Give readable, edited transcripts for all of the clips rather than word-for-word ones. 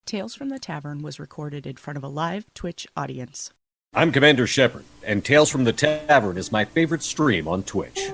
Tales from the Tavern was recorded in front of a live Twitch audience. I'm Commander Shepard, and Tales from the Tavern is my favorite stream on Twitch.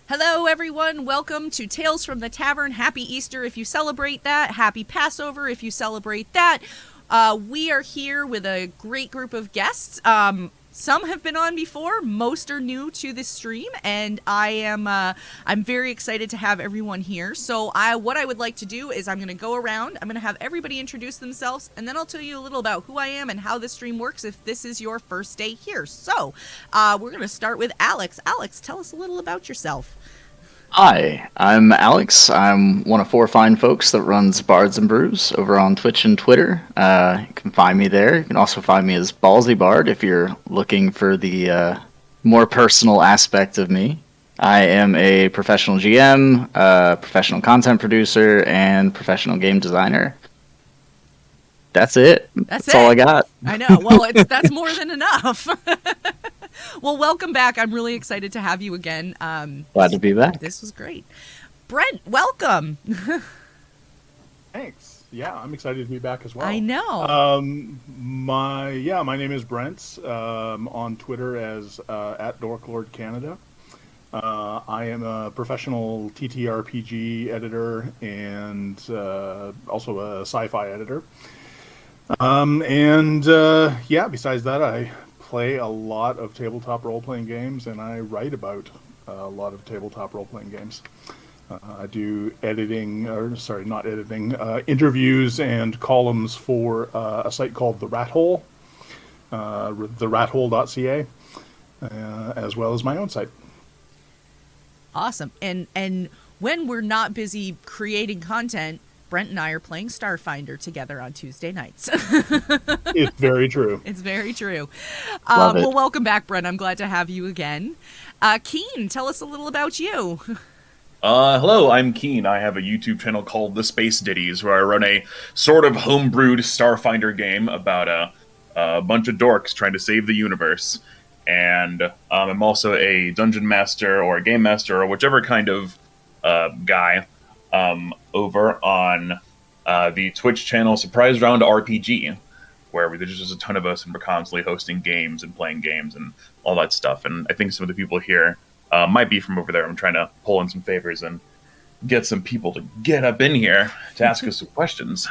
Hello everyone, welcome to Tales from the Tavern. Happy Easter if you celebrate that. Happy Passover if you celebrate that. We are here with a great group of guests. Some have been on before, most are new to this stream, and I'm very excited to have everyone here. So what I would like to do is I'm going to go around, I'm going to have everybody introduce themselves, and then I'll tell you a little about who I am and how this stream works if this is your first day here. So we're going to start with Alex. Alex, tell us a little about yourself. Hi, I'm Alex. I'm one of four fine folks that runs Bards Brews over on Twitch and Twitter. You can find me there. You can also find me as Ballsy Bard if you're looking for the more personal aspect of me. I am a professional GM, professional content producer, and professional game designer. That's it. That's all I got. I know. Well, that's more than enough. Well, welcome back. I'm really excited to have you again. Glad to be back. This was great. Brent, welcome. Thanks. Yeah, I'm excited to be back as well. I know. My name is Brent. On Twitter as at Dorklord Canada. I am a professional TTRPG editor and also a sci-fi editor. Besides that, I play a lot of tabletop role-playing games, and I write about a lot of tabletop role-playing games. I do interviews and columns for a site called The Rat Hole, therathole.ca, as well as my own site. Awesome. And when we're not busy creating content, Brent and I are playing Starfinder together on Tuesday nights. It's very true. It's very true. Love it. Well, welcome back, Brent. I'm glad to have you again. Keen, tell us a little about you. Hello, I'm Keen. I have a YouTube channel called the Space Diddys, where I run a sort of homebrewed Starfinder game about a bunch of dorks trying to save the universe. And I'm also a dungeon master or a game master or whichever kind of guy over on the Twitch channel Surprise Round RPG, where there's just a ton of us and we're constantly hosting games and playing games and all that stuff. And I think some of the people here might be from over there. I'm trying to pull in some favors and get some people to get up in here to ask us some questions.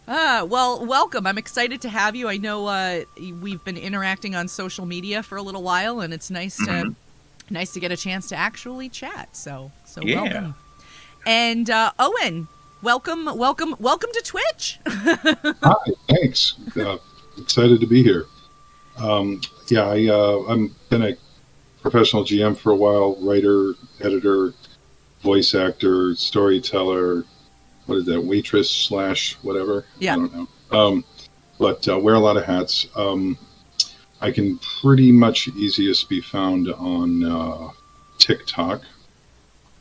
Well, welcome. I'm excited to have you. I know we've been interacting on social media for a little while, and it's nice to get a chance to actually chat. So Yeah. Welcome. And Owen, welcome to Twitch. Hi, thanks. Excited to be here. I've been a professional GM for a while, writer, editor, voice actor, storyteller. What is that? Waitress / whatever. Yeah. I don't know. But wear a lot of hats. I can pretty much easiest be found on TikTok,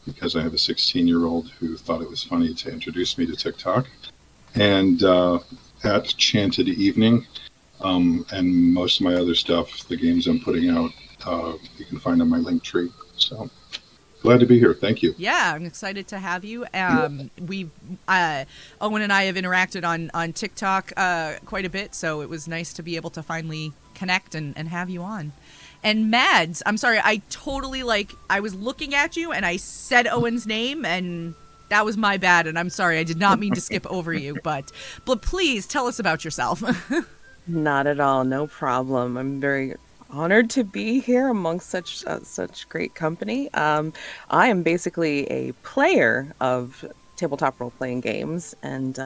because I have a 16-year-old who thought it was funny to introduce me to TikTok, and at Chanted Evening, and most of my other stuff, the games I'm putting out, you can find on my link tree. So glad to be here. Thank you. Yeah, I'm excited to have you. Owen and I have interacted on TikTok quite a bit, so it was nice to be able to finally connect and have you on. And Mads, I'm sorry, I totally I was looking at you and I said Owen's name and that was my bad, and I'm sorry, I did not mean to skip over you, but please tell us about yourself. Not at all, no problem. I'm very honored to be here amongst such great company. I am basically a player of tabletop role-playing games and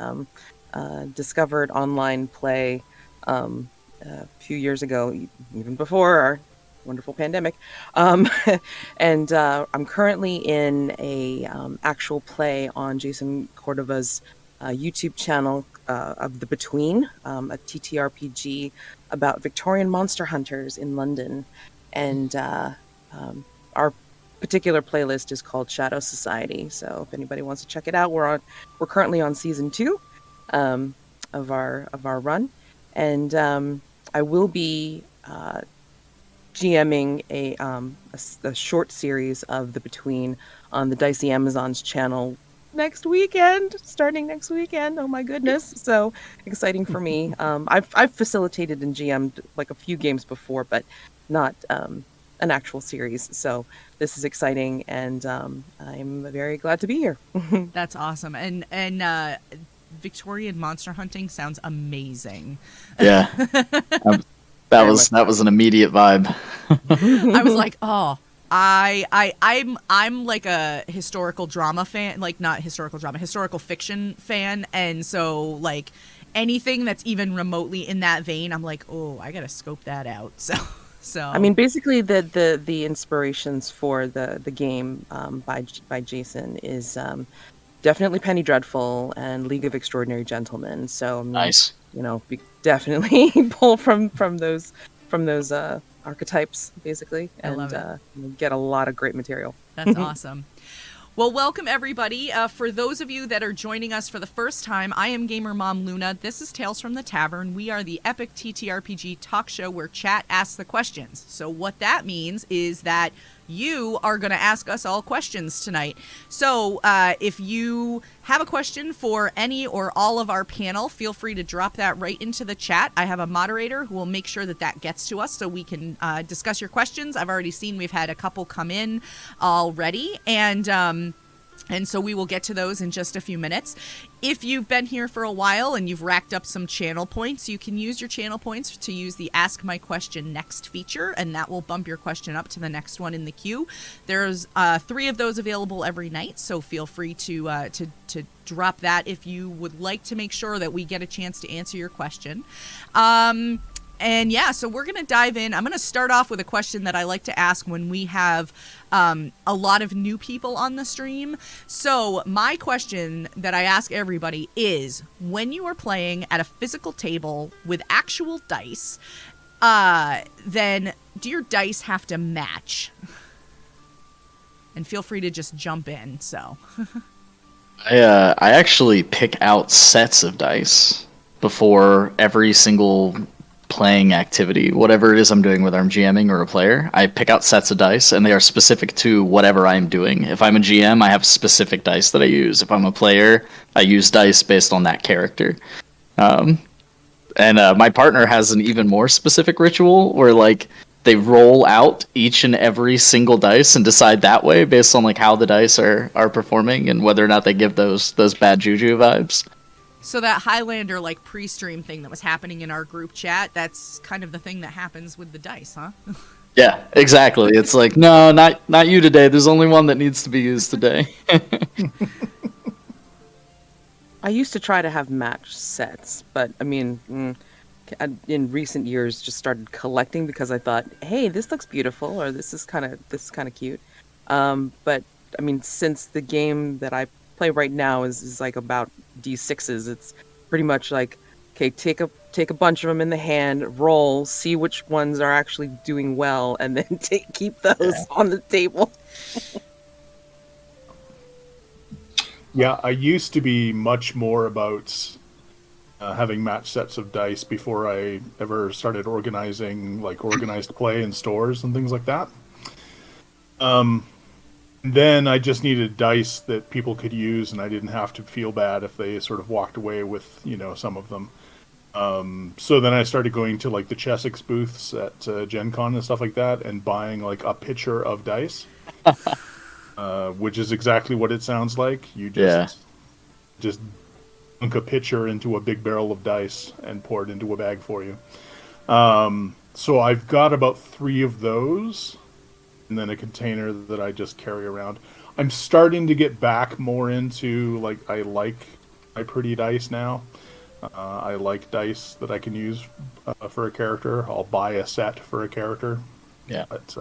discovered online play a few years ago, even before our wonderful pandemic. And I'm currently in a actual play on Jason Cordova's YouTube channel of The Between, a TTRPG about Victorian monster hunters in London. And our particular playlist is called Shadow Society. So if anybody wants to check it out, we're currently on season 2 of our run. And I will be GMing a short series of The Between on the Dicey Amazons channel starting next weekend. Oh my goodness, so exciting for me. I've facilitated and GM'd like a few games before, but not an actual series. So this is exciting, and I'm very glad to be here. That's awesome. And Victorian monster hunting sounds amazing. Yeah. That was an immediate vibe. I was like, oh, I'm like a historical drama fan, like not historical drama, historical fiction fan, and so like anything that's even remotely in that vein, I'm like, oh, I gotta scope that out. So I mean, basically the inspirations for the game by Jason is definitely Penny Dreadful and League of Extraordinary Gentlemen. So Nice. We definitely pull from those archetypes, basically, and love it. Get a lot of great material. That's awesome. Well, welcome everybody. For those of you that are joining us for the first time, I am Gamer Mom Luna. This is Tales from the Tavern. We are the epic TTRPG talk show where chat asks the questions. So what that means is that you are going to ask us all questions tonight. So if you have a question for any or all of our panel, feel free to drop that right into the chat. I have a moderator who will make sure that gets to us so we can discuss your questions. I've already seen we've had a couple come in already, and so we will get to those in just a few minutes. If you've been here for a while and you've racked up some channel points, you can use your channel points to use the Ask My Question Next feature, and that will bump your question up to the next one in the queue. There's 3 of those available every night, so feel free to drop that if you would like to make sure that we get a chance to answer your question. And yeah, so we're going to dive in. I'm going to start off with a question that I like to ask when we have a lot of new people on the stream. So my question that I ask everybody is, when you are playing at a physical table with actual dice, then do your dice have to match? And feel free to just jump in, so. I actually pick out sets of dice before every single playing activity, whatever it is I'm doing, whether I'm GMing or a player. I pick out sets of dice, and they are specific to whatever I'm doing. If I'm a GM, I have specific dice that I use. If I'm a player, I use dice based on that character. And my partner has an even more specific ritual where, like, they roll out each and every single dice and decide that way based on, like, how the dice are performing and whether or not they give those bad juju vibes. So that Highlander, like, pre-stream thing that was happening in our group chat, that's kind of the thing that happens with the dice, huh? Yeah, exactly. It's like, no, not you today. There's only one that needs to be used today. I used to try to have match sets, but I mean, in recent years, just started collecting because I thought, hey, this looks beautiful, or this is kind of cute. But I mean, since the game that I play right now is like about D6s, it's pretty much like, okay, take a bunch of them in the hand, roll, see which ones are actually doing well, and then keep those on the table. Yeah, I used to be much more about having match sets of dice before I ever started organizing, like organized play in stores and things like that. Then I just needed dice that people could use, and I didn't have to feel bad if they sort of walked away with, some of them. So then I started going to like the Chessex booths at Gen Con and stuff like that, and buying like a pitcher of dice, which is exactly what it sounds like. You just dunk a pitcher into a big barrel of dice and pour it into a bag for you. So I've got about 3 of those, and then a container that I just carry around. I'm starting to get back more into, like, I like my pretty dice now. I like dice that I can use for a character. I'll buy a set for a character. Yeah. But,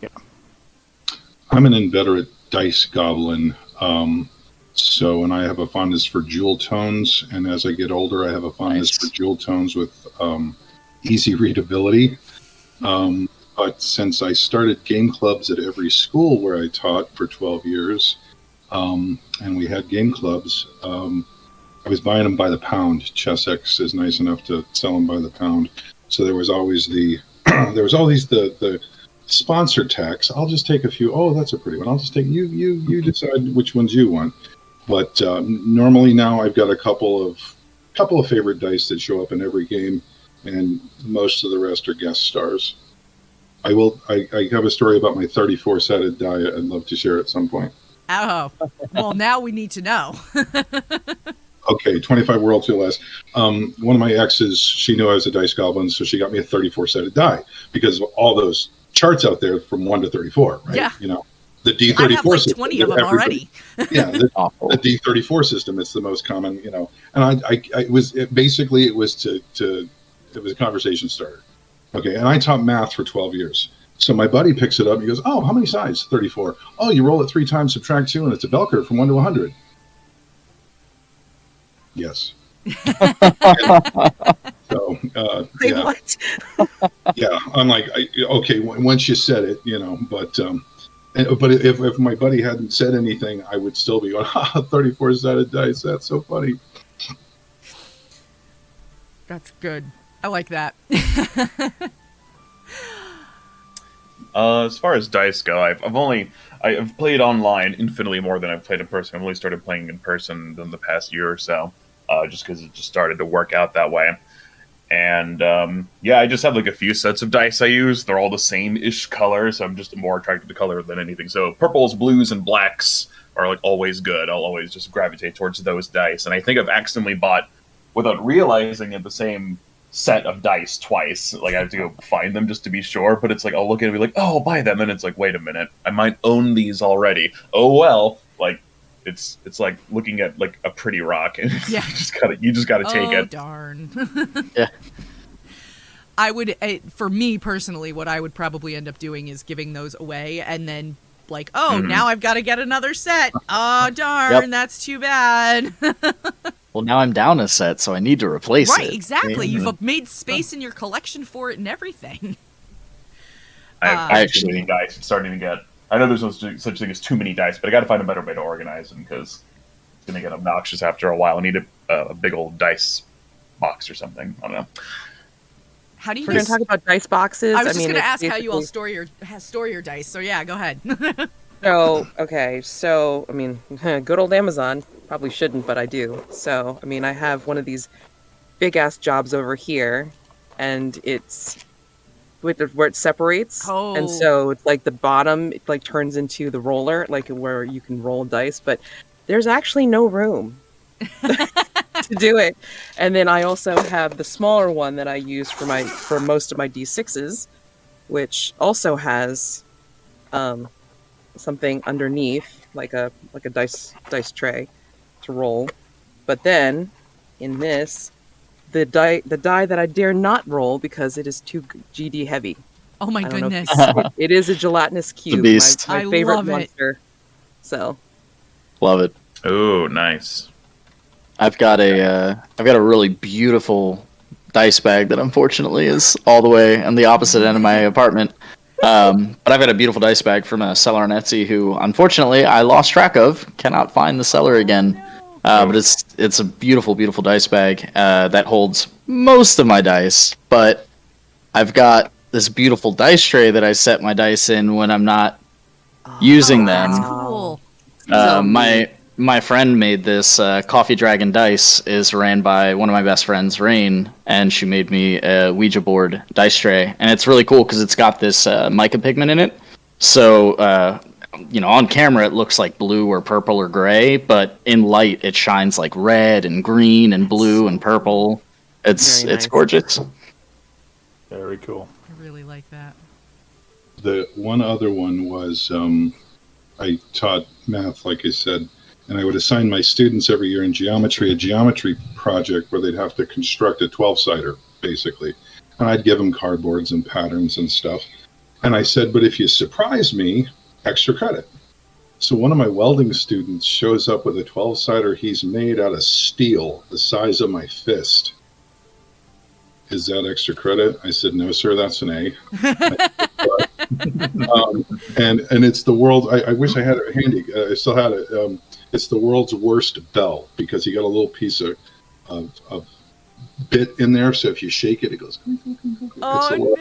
yeah. I'm an inveterate dice goblin. So, and I have a fondness for jewel tones, and as I get older, I have a fondness for jewel tones with easy readability. But since I started game clubs at every school where I taught for 12 years, and we had game clubs, I was buying them by the pound. Chessex is nice enough to sell them by the pound. So there was always the sponsor tax. I'll just take a few. Oh, that's a pretty one. I'll just take you decide which ones you want. But normally now I've got a couple of favorite dice that show up in every game, and most of the rest are guest stars. I have a story about my 34-sided die I'd love to share at some point. Oh, well, now we need to know. Okay, 25 worlds or less. One of my exes, she knew I was a dice goblin, so she got me a 34-sided die because of all those charts out there from 1 to 34, right? Yeah. You know, the D34 I have like system. 20 of them already. Yeah, the D34 system. It's the most common, you know. And it was a conversation starter. Okay, and I taught math for 12 years. So my buddy picks it up and he goes, "Oh, how many sides? 34. Oh, you roll it 3 times, subtract 2, and it's a bell curve from 1 to 100. Yes. So, yeah. What? Yeah, I'm like, okay, once you said it, you know, but if my buddy hadn't said anything, I would still be going, 34-sided dice. That's so funny. That's good. I like that. As far as dice go, I've played online infinitely more than I've played in person. I've only started playing in person in the past year or so, just because it just started to work out that way. And yeah, I just have like a few sets of dice I use. They're all the same-ish color, so I'm just more attracted to color than anything. So purples, blues, and blacks are like always good. I'll always just gravitate towards those dice. And I think I've accidentally bought, without realizing it, the same set of dice twice. Like I have to go find them just to be sure, but it's like I'll look at it and be like, oh, I'll buy them, and it's like, wait a minute, I might own these already. Oh well, like it's like looking at like a pretty rock, and Yeah. you just gotta take it. Darn. Yeah. I would, for me personally, what I would probably end up doing is giving those away, and then like, oh, now I've got to get another set. Oh darn, that's too bad. Well, now I'm down a set, so I need to replace it. Right, exactly. Yeah. You've made space in your collection for it and everything. I have too many dice. It's starting to get. I know there's no such thing as too many dice, but I got to find a better way to organize them because it's going to get obnoxious after a while. I need a big old dice box or something. I don't know. How do you? We're going to talk about dice boxes. I was just going to it's ask how you all basically- store your dice. So yeah, go ahead. So, okay, so, I mean, good old Amazon, probably shouldn't, but I do. So, I mean, I have one of these big-ass jobs over here, and it's where it separates. Oh. And so, it's like the bottom, it like turns into the roller, like where you can roll dice, but there's actually no room to do it. And then I also have the smaller one that I use for most of my D6s, which also has, something underneath, like a dice tray to roll. But then in this, the die that I dare not roll because it is too GD heavy. Oh my I don't know if goodness. it is a gelatinous cube, beast. my I favorite love it. monster. So Love it. Oh, nice. I've got a really beautiful dice bag that unfortunately is all the way on the opposite end of my apartment. But I've got a beautiful dice bag from a seller on Etsy who, unfortunately, I lost track of. Cannot find the seller again. But it's a beautiful, beautiful dice bag that holds most of my dice. But I've got this beautiful dice tray that I set my dice in when I'm not using them. That's cool. My my friend made this Coffee Dragon Dice is ran by one of my best friends, Rain, and she made me a Ouija board dice tray, and it's really cool because it's got this mica pigment in it. So, on camera it looks like blue or purple or gray, but in light it shines like red and green and blue and purple. It's Very nice. gorgeous. Very cool. I really like that. The one other one was I taught math, like I said, and I would assign my students every year in geometry a geometry project where they'd have to construct a 12-sider, basically. And I'd give them cardboards and patterns and stuff. And I said, but if you surprise me, extra credit. So one of my welding students shows up with a 12-sider he's made out of steel the size of my fist. Is that extra credit? I said, no, sir, that's an A. And it's the world. I wish I had it handy. I still had it. It's the world's worst bell because you got a little piece of bit in there. So if you shake it, it goes. Oh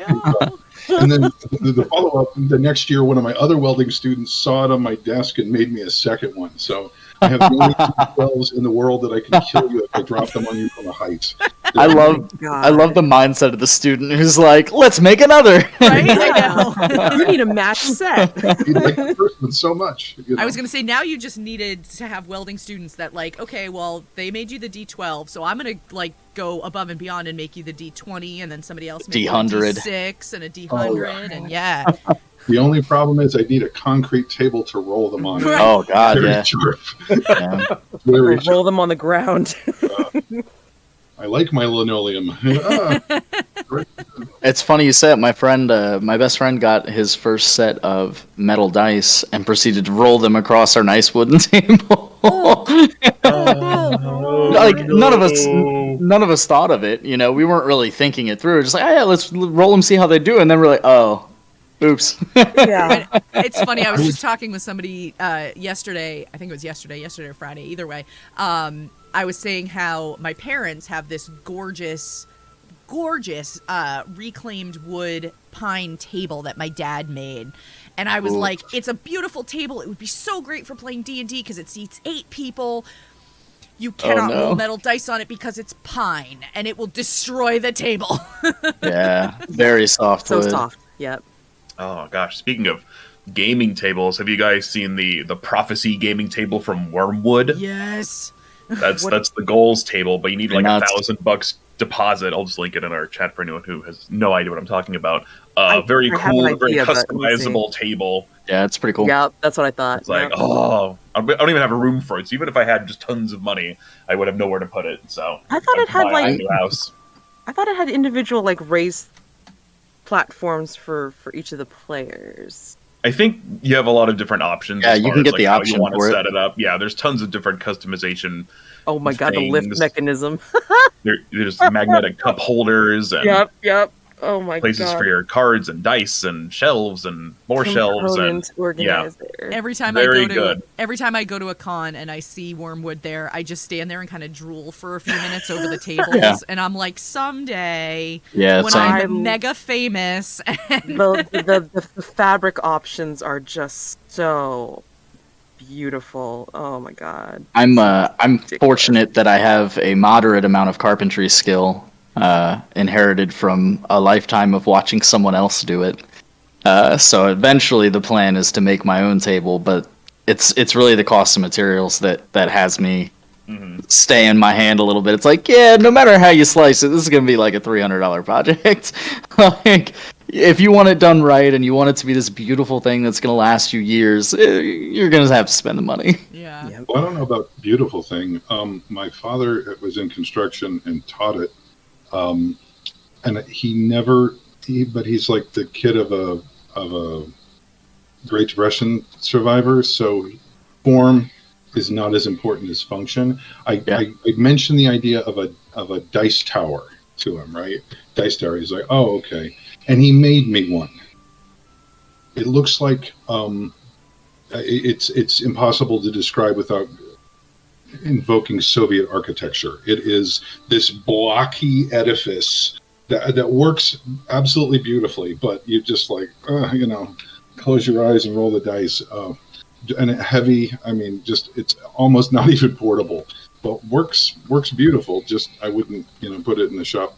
no! And then the follow up the next year, one of my other welding students saw it on my desk and made me a second one. So I have the only 12s in the world that I can kill you if I drop them on you from a height. I love the mindset of the student who's like, let's make another. Right? I know. You need a match set. You like the first one so much. I was going to say, now you just needed to have welding students that okay, well, they made you the D12, so I'm going to go above and beyond and make you the D20, and then somebody else make D100. a D6 and a D100, and yeah. The only problem is I need a concrete table to roll them on. Right. Oh God, Very yeah. sharp. Yeah. Very Roll sharp. them on the ground. I like my linoleum. It's funny you say it. My friend, my best friend, got his first set of metal dice and proceeded to roll them across our nice wooden table. None of us thought of it. We weren't really thinking it through. Just like, oh, yeah, let's roll them, see how they do, and then we're like, oh, oops. Yeah. It's funny. I was just talking with somebody yesterday. I think it was yesterday or Friday. Either way, I was saying how my parents have this gorgeous reclaimed wood pine table that my dad made. And I was like, it's a beautiful table. It would be so great for playing D&D because it seats 8 people. You cannot roll metal dice on it because it's pine, and it will destroy the table. Yeah, very soft So wood. soft. Yep. Oh gosh, speaking of gaming tables, have you guys seen the Prophecy gaming table from Wormwood? Yes. That's the goals table, but you need like Nuts. $1,000 deposit. I'll just link it in our chat for anyone who has no idea what I'm talking about. Very I have cool, an very idea, but let's see. customizable table. Yeah, it's pretty cool. Yep, that's what I thought. It's like, Yep. I don't even have a room for it. So even if I had just tons of money, I would have nowhere to put it. So I thought it had buy a new house. I thought it had individual raised platforms for each of the players. I think you have a lot of different options. Yeah, as you far can as, get the how option you want for to it. set it up. Yeah, there's tons of different customization. Oh my god, the lift Things. mechanism. There's magnetic cup holders and Yep. Oh my places god. for your cards and dice and shelves and more shelves and Component organizer. Every time Very I go good. to a con and I see Wormwood there, I just stand there and kind of drool for a few minutes over the tables, Yeah. and I'm like, someday Yeah, when same. I'm mega famous, The fabric options are just so beautiful. Oh my god. I'm fortunate that I have a moderate amount of carpentry skill inherited from a lifetime of watching someone else do it. So eventually the plan is to make my own table, but it's really the cost of materials that has me stay in my hand a little bit. It's like, yeah, no matter how you slice it, this is going to be like a $300 project. Like, if you want it done right and you want it to be this beautiful thing that's going to last you years, you're going to have to spend the money. yeah. Well, I don't know about beautiful thing. My father was in construction and taught it. And but he's like the kid of a Great Depression survivor. So form is not as important as function. I mentioned the idea of a dice tower to him, right? Dice tower. He's like, oh, okay. And he made me one. It looks like it's impossible to describe without invoking Soviet architecture. It is this blocky edifice that works absolutely beautifully, but you just close your eyes and roll the dice. and heavy. I mean, just it's almost not even portable, but works beautiful. Just I wouldn't put it in the shop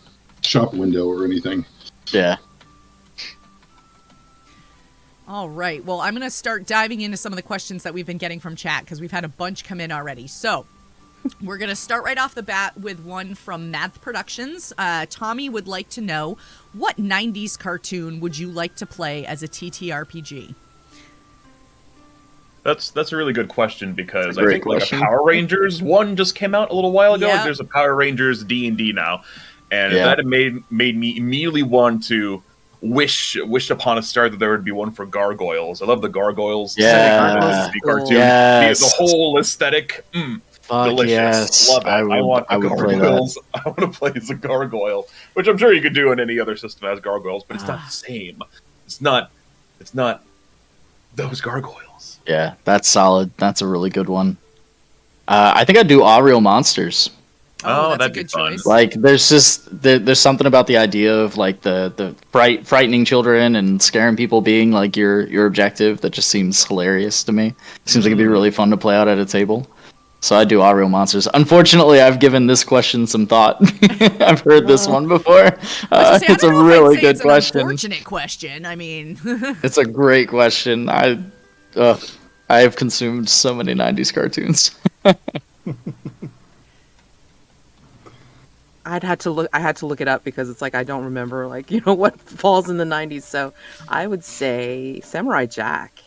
window or anything. Yeah. All right. Well, I'm going to start diving into some of the questions that we've been getting from chat because we've had a bunch come in already. So we're going to start right off the bat with one from Math Productions. Tommy would like to know, what 90s cartoon would you like to play as a TTRPG? That's a really good question because I Great think question. like a Power Rangers one just came out a little while ago. Yeah. Like, there's a Power Rangers D&D now, and Yeah. that made me immediately want to wish upon a star that there would be one for gargoyles. I love the gargoyles. Yeah. The cartoon. Yes. The whole aesthetic. Fuck Delicious. yes. Love it. I want I would play that. gargoyles. I want to play as a gargoyle, which I'm sure you could do in any other system as gargoyles, but it's not the same. It's not those gargoyles. Yeah, that's solid. That's a really good one. I think I'd do All Real Monsters. Oh, that's a that'd be good fun. choice. Like, there's something about the idea of like the frightening children and scaring people being like your objective that just seems hilarious to me. Seems like it'd be really fun to play out at a table. So I do All Real Monsters. Unfortunately, I've given this question some thought. I've heard this one before. It's a really good question. An unfortunate question. I mean, It's a great question. I have consumed so many 90s cartoons. I had to look it up because it's like I don't remember what falls in the 90s. So I would say Samurai Jack.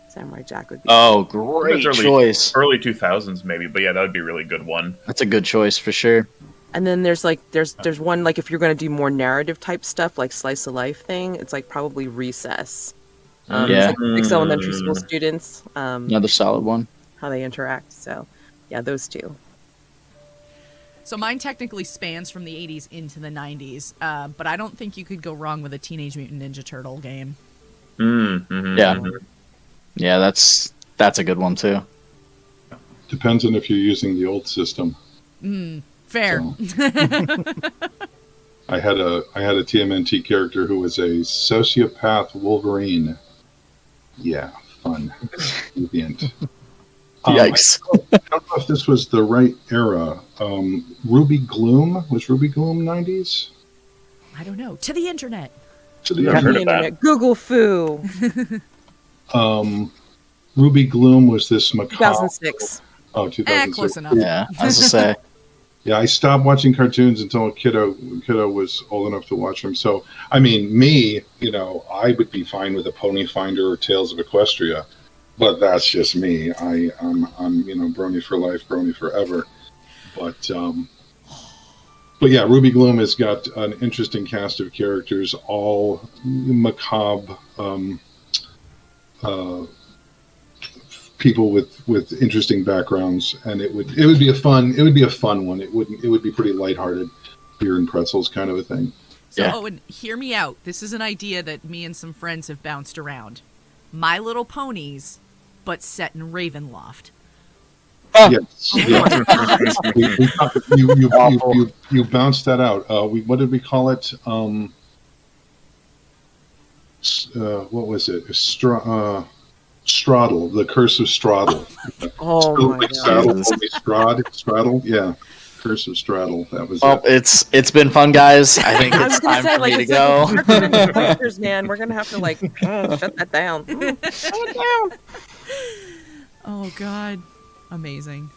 Samurai Jack would be. Oh, great choice. Early 2000s maybe, but yeah, that would be a really good one. That's a good choice for sure. And then there's one like if you're going to do more narrative type stuff like slice of life thing, it's like probably Recess. Yeah. It's like 6 elementary school students. Another solid one. How they interact. So yeah, those two. so mine technically spans from the 80s into the 90s, but I don't think you could go wrong with a Teenage Mutant Ninja Turtle game. Yeah. Yeah, that's a good one too. Depends on if you're using the old system. Fair. So, I had a TMNT character who was a sociopath Wolverine. Yeah, fun. Deviant. Yikes. I don't know if this was the right era. Ruby Gloom? Was Ruby Gloom 90s? I don't know. To the internet. To the I've heard of Internet. that. Google foo. Ruby Gloom was this macabre. 2006. Oh, 2006. Close enough. Yeah, I was to say. Yeah, I stopped watching cartoons until kiddo was old enough to watch them. So, I mean, I would be fine with a Pony Finder or Tales of Equestria, but that's just me. I'm brony for life, brony forever. But yeah, Ruby Gloom has got an interesting cast of characters, all macabre people with interesting backgrounds, and it would be a fun one. It would be pretty lighthearted, beer and pretzels kind of a thing. So, Yeah. Owen, hear me out. This is an idea that me and some friends have bounced around. My Little Ponies, but set in Ravenloft. Yes. You bounced that out. What did we call it? What was it? Straddle, the Curse of Straddle. Oh my god. Straddle, yeah. Curse of Straddle. That was Well, it. it's been fun, guys. I think I it's was gonna time say, for me to it's go. like cartoon characters, man. We're gonna have to shut that down. Shut it down. Oh, God. Amazing.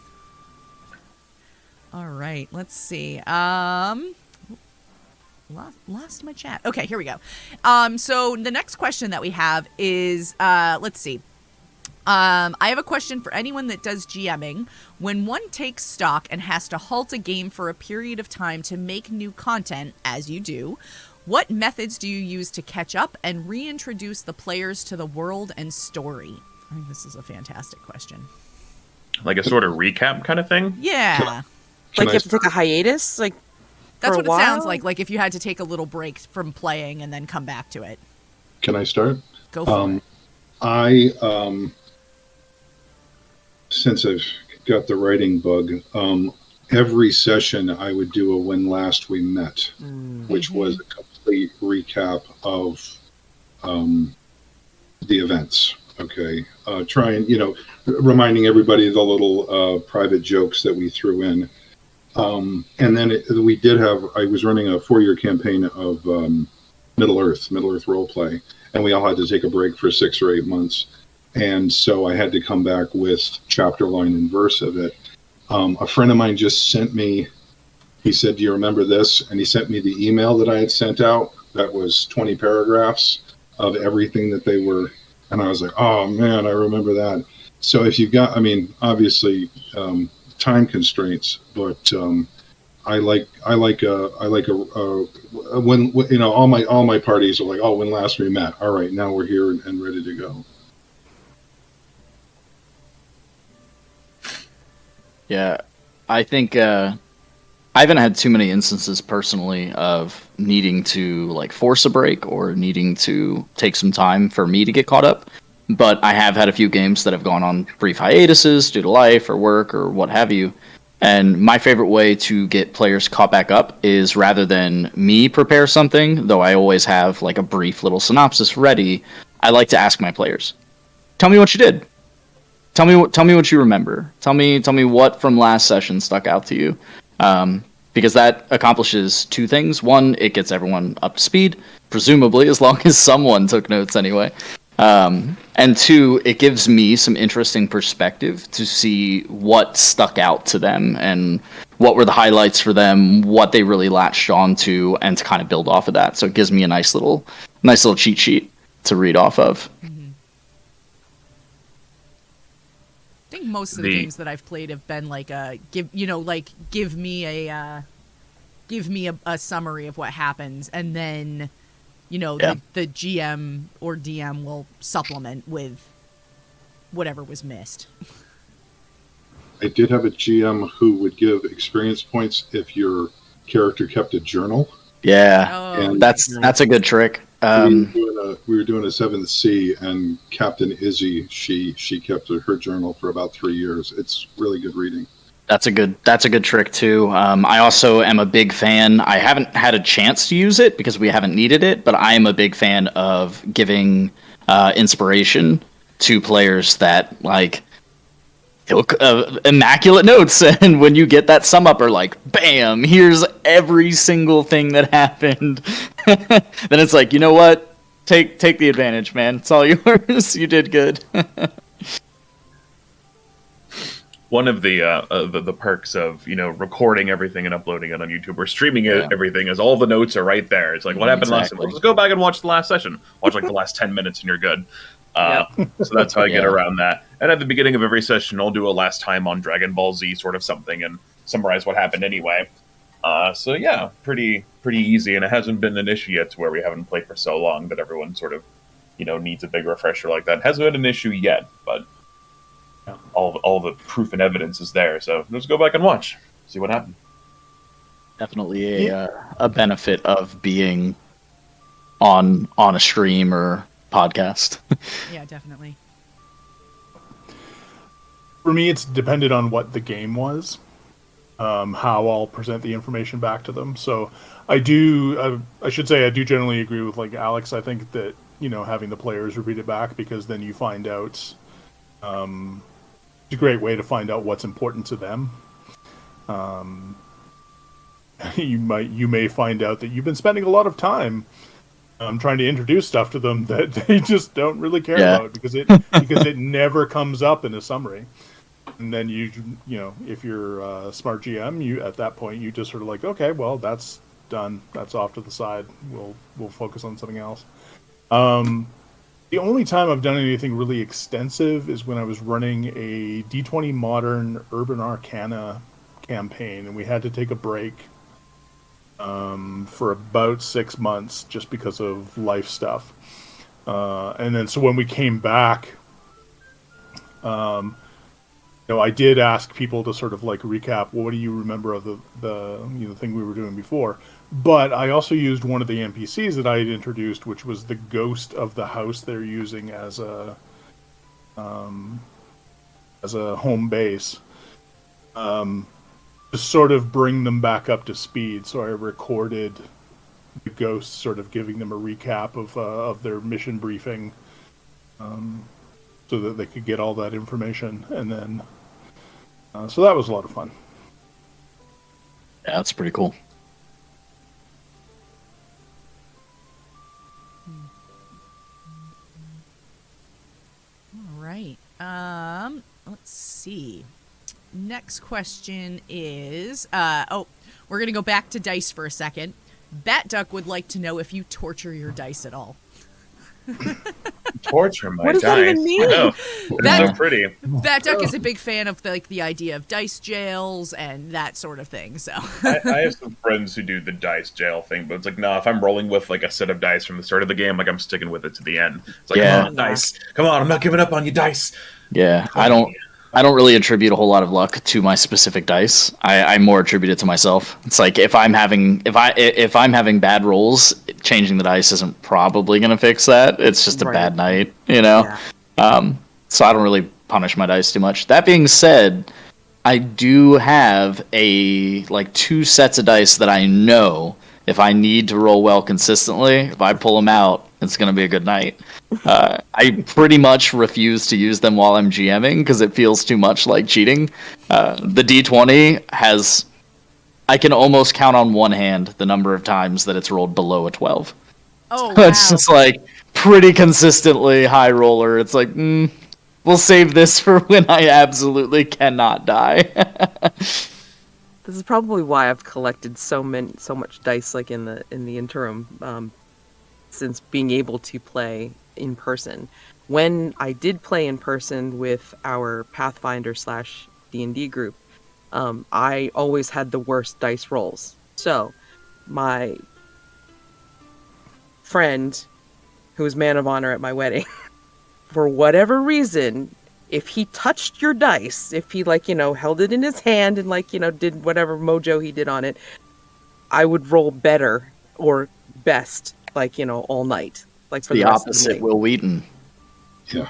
All right. Let's see. Lost my chat. Okay, here we go. So the next question that we have is, let's see. I have a question for anyone that does GMing. When one takes stock and has to halt a game for a period of time to make new content, as you do, what methods do you use to catch up and reintroduce the players to the world and story? I think this is a fantastic question. Like a sort of recap kind of thing? Yeah. Can You have to take a hiatus, That's for a what it sounds while? like if you had to take a little break from playing and then come back to it. Can I start? Go for it. I since I've got the writing bug, every session I would do a when last we met, which was a complete recap of the events. Okay, trying, reminding everybody of the little private jokes that we threw in. And then I was running a 4-year campaign of Middle Earth roleplay, and we all had to take a break for 6 or 8 months. And so I had to come back with chapter, line, and verse of it. A friend of mine just sent me, he said, "Do you remember this?" And he sent me the email that I had sent out that was 20 paragraphs of everything that they were. And I was like, "Oh man, I remember that." So if you got, obviously time constraints, but I like when all my parties are like, "Oh, when last we met. All right, now we're here and ready to go." Yeah, I think I haven't had too many instances personally of needing to like force a break or needing to take some time for me to get caught up. But I have had a few games that have gone on brief hiatuses due to life or work or what have you. And my favorite way to get players caught back up is rather than me prepare something, though I always have like a brief little synopsis ready, I like to ask my players, "Tell me what you did. Tell me what you remember. Tell me what from last session stuck out to you." Because that accomplishes two things. One, it gets everyone up to speed, presumably, as long as someone took notes anyway. And two, it gives me some interesting perspective to see what stuck out to them and what were the highlights for them, what they really latched on to, and to kind of build off of that. So it gives me a nice little cheat sheet to read off of. I think most of the games that I've played have been like give me a summary of what happens, and then the GM or DM will supplement with whatever was missed. I did have a GM who would give experience points if your character kept a journal. Yeah, and that's a good trick. We were doing a 7th C, and Captain Izzy, she kept her journal for about 3 years. It's really good reading. That's a good trick too. I also am a big fan. I haven't had a chance to use it because we haven't needed it, but I am a big fan of giving inspiration to players that like took immaculate notes, and when you get that sum up, are like, bam, here's every single thing that happened. Then it's like, you know what? Take the advantage, man. It's all yours. You did good. One of the perks of recording everything and uploading it on YouTube or streaming everything is all the notes are right there. It's like, what happened last time? Well, just go back and watch the last session. Watch like the last 10 minutes and you're good. So that's how I get around that. And at the beginning of every session, I'll do a last time on Dragon Ball Z sort of something and summarize what happened anyway. So yeah, pretty easy, and it hasn't been an issue yet to where we haven't played for so long that everyone sort of needs a big refresher like that. It hasn't been an issue yet, but all the proof and evidence is there. So let's go back and watch, see what happened. Definitely a benefit of being on a stream or podcast. Yeah, definitely. For me, it's depended on what the game was, how I'll present the information back to them. So I do generally agree with like Alex. I think that having the players repeat it back, because then you find out it's a great way to find out what's important to them. You may find out that you've been spending a lot of time trying to introduce stuff to them that they just don't really care about because it never comes up in a summary. And then if you're a smart GM, you at that point you just sort of like, okay, well, that's done. That's off to the side. We'll focus on something else. The only time I've done anything really extensive is when I was running a D20 Modern Urban Arcana campaign, and we had to take a break for about 6 months just because of life stuff. And then so when we came back, I did ask people to sort of like recap, what do you remember of the thing we were doing before? But I also used one of the NPCs that I had introduced, which was the ghost of the house they're using as a home base, to sort of bring them back up to speed. So I recorded the ghost sort of giving them a recap of their mission briefing. so that they could get all that information. And then, so that was a lot of fun. Yeah, that's pretty cool. All right. Let's see. Next question is, we're going to go back to dice for a second. Bat Duck would like to know if you torture your dice at all. Torture my What does dice. that even mean? No, they're so pretty. Bat Duck is a big fan of the idea of dice jails and that sort of thing. So I have some friends who do the dice jail thing, but it's like, no, if I'm rolling with like a set of dice from the start of the game, like I'm sticking with it to the end. It's like, Yeah. come on, dice. Come on, I'm not giving up on you, dice. Yeah, I don't really attribute a whole lot of luck to my specific dice. I more attribute it to myself. It's like if I'm having bad rolls, changing the dice isn't probably gonna fix that. It's just a bad night, you know. Yeah. So I don't really punish my dice too much. That being said, I do have like 2 sets of dice that I know if I need to roll well consistently, if I pull them out, it's going to be a good night. I pretty much refuse to use them while I'm GMing because it feels too much like cheating. The D20 has... I can almost count on one hand the number of times that it's rolled below a 12. oh, So wow. it's just like pretty consistently high roller. It's like, we'll save this for when I absolutely cannot die. This is probably why I've collected so much dice, like in the interim, since being able to play in person. When I did play in person with our Pathfinder / D&D group, I always had the worst dice rolls. So, my friend, who was man of honor at my wedding, for whatever reason, if he touched your dice, if he held it in his hand and did whatever mojo he did on it, I would roll better or best all night, like for the rest of the opposite night. Will Wheaton. Yeah.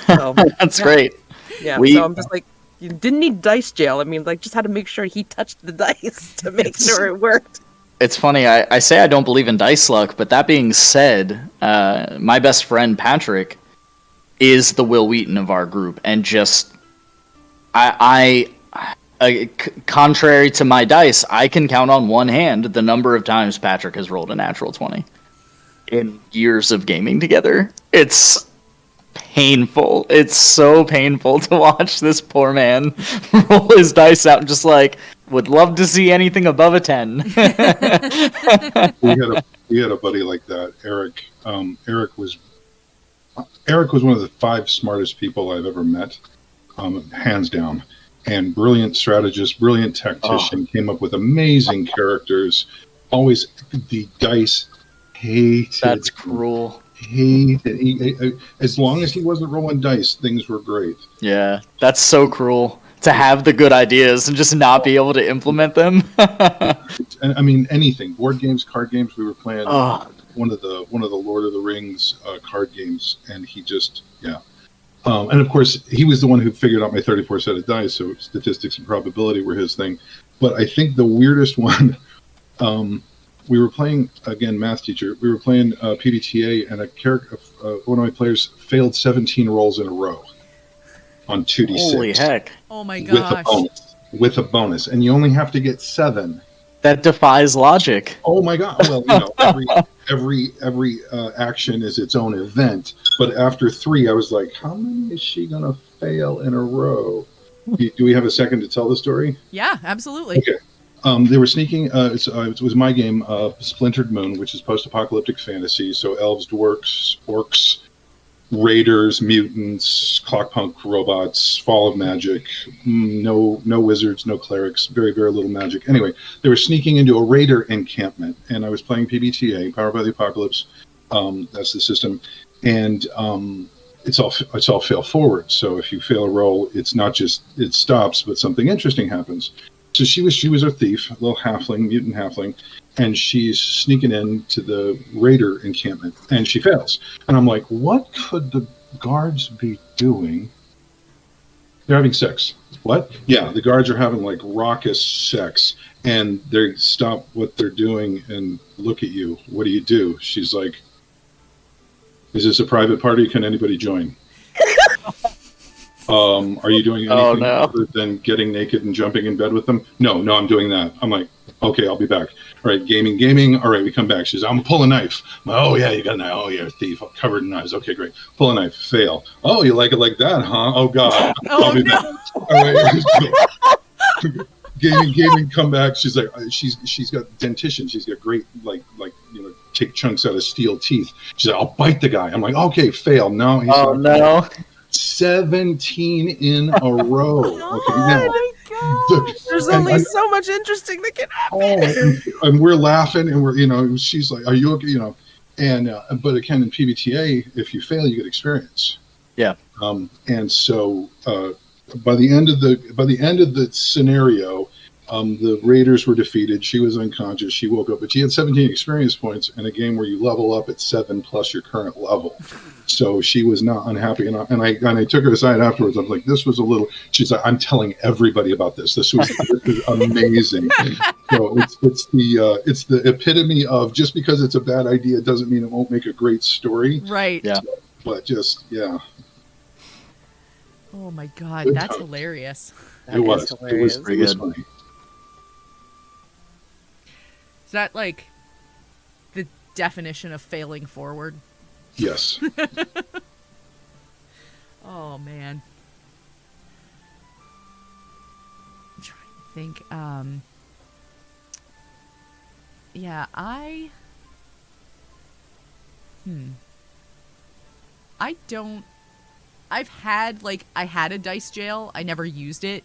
So, That's great. yeah, We- so I'm just like, you didn't need dice jail. I mean, just had to make sure he touched the dice to make sure it worked. It's funny, I say I don't believe in dice luck, but that being said, my best friend Patrick is the Will Wheaton of our group, and just contrary to my dice, I can count on one hand the number of times Patrick has rolled a natural 20 in years of gaming together. It's painful. It's so painful to watch this poor man roll his dice out and just like, would love to see anything above a 10. We had a buddy like that, Eric. Eric was one of the 5 smartest people I've ever met, hands down. And brilliant strategist, brilliant tactician, came up with amazing characters. Always the dice hated. That's cruel. Hated. As long as he wasn't rolling dice, things were great. Yeah, that's so cruel. To have the good ideas and just not be able to implement them. And I mean, anything. Board games, card games. We were playing one of the Lord of the Rings card games, and he just and of course he was the one who figured out my 34 set of dice. So statistics and probability were his thing. But I think the weirdest one. We were playing, again, math teacher. We were playing PBTA, and one of my players failed 17 rolls in a row on 2d6. Holy heck. Oh my gosh. With a bonus. And you only have to get 7. That defies logic. Oh my god. Well, every action is its own event. But after 3, I was like, how many is she going to fail in a row? Do we have a second to tell the story? Yeah, absolutely. Okay. They were sneaking. It was my game, Splintered Moon, which is post-apocalyptic fantasy. So elves, dwarves, orcs, raiders, mutants, clockpunk robots, fall of magic. No wizards, no clerics. Very, very little magic. Anyway, they were sneaking into a raider encampment, and I was playing PBTA, Powered by the Apocalypse. That's the system, and it's all fail forward. So if you fail a roll, it's not just it stops, but something interesting happens. So she was a thief, a little halfling, mutant halfling, and she's sneaking into the raider encampment, and she fails. And I'm like, what could the guards be doing? They're having sex. What? Yeah, the guards are having like raucous sex, and they stop what they're doing and look at you. What do? She's like, is this a private party? Can anybody join? Are you doing anything Oh, no. other than getting naked and jumping in bed with them? No, I'm doing that. I'm like, okay, I'll be back. All right, gaming. All right, we come back. She's, I'm gonna pull a knife. I'm like, oh yeah, you got a knife. Oh, you're a thief. I'm covered in knives. Okay, great. Pull a knife. Fail. Oh, you like it like that, huh? Oh God. I'll be back. All right. Gaming, come back. She's like, she's got dentition. She's got great, like, take chunks out of steel teeth. She's like, I'll bite the guy. I'm like, okay, fail. No. No. 17 in a row. Okay, now, my God. There's only so much interesting that can happen. And we're laughing, and we're, she's like, "Are you okay?" And but again, in PBTA, if you fail, you get experience. Yeah. And so by the end of the scenario, the raiders were defeated. She was unconscious. She woke up, but she had 17 experience points in a game where you level up at 7 plus your current level. So she was not unhappy, and I took her aside afterwards. I was like, "This was a little." She's like, "I'm telling everybody about this. This is amazing." So it's the epitome of just because it's a bad idea doesn't mean it won't make a great story. Right. Yeah. So, but just Oh my God, Good that's times. hilarious. It was hilarious. it was funny. Is that like the definition of failing forward? Yes. Oh man. I'm trying to think. Yeah, I don't. I had a dice jail. I never used it.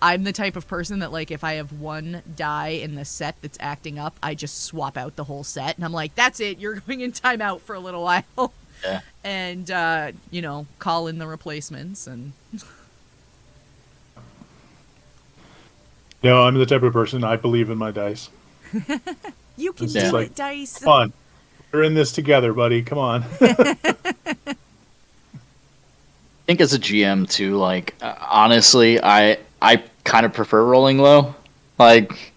I'm the type of person that, like, if I have one die in the set that's acting up, I just swap out the whole set. And I'm like, that's it. You're going in timeout for a little while. Yeah. And, call in the replacements. And No, I'm the type of person, I believe in my dice. you can It's do just it, like, dice. Come on. We're in this together, buddy. Come on. I think as a GM too, like honestly, I kind of prefer rolling low. Like,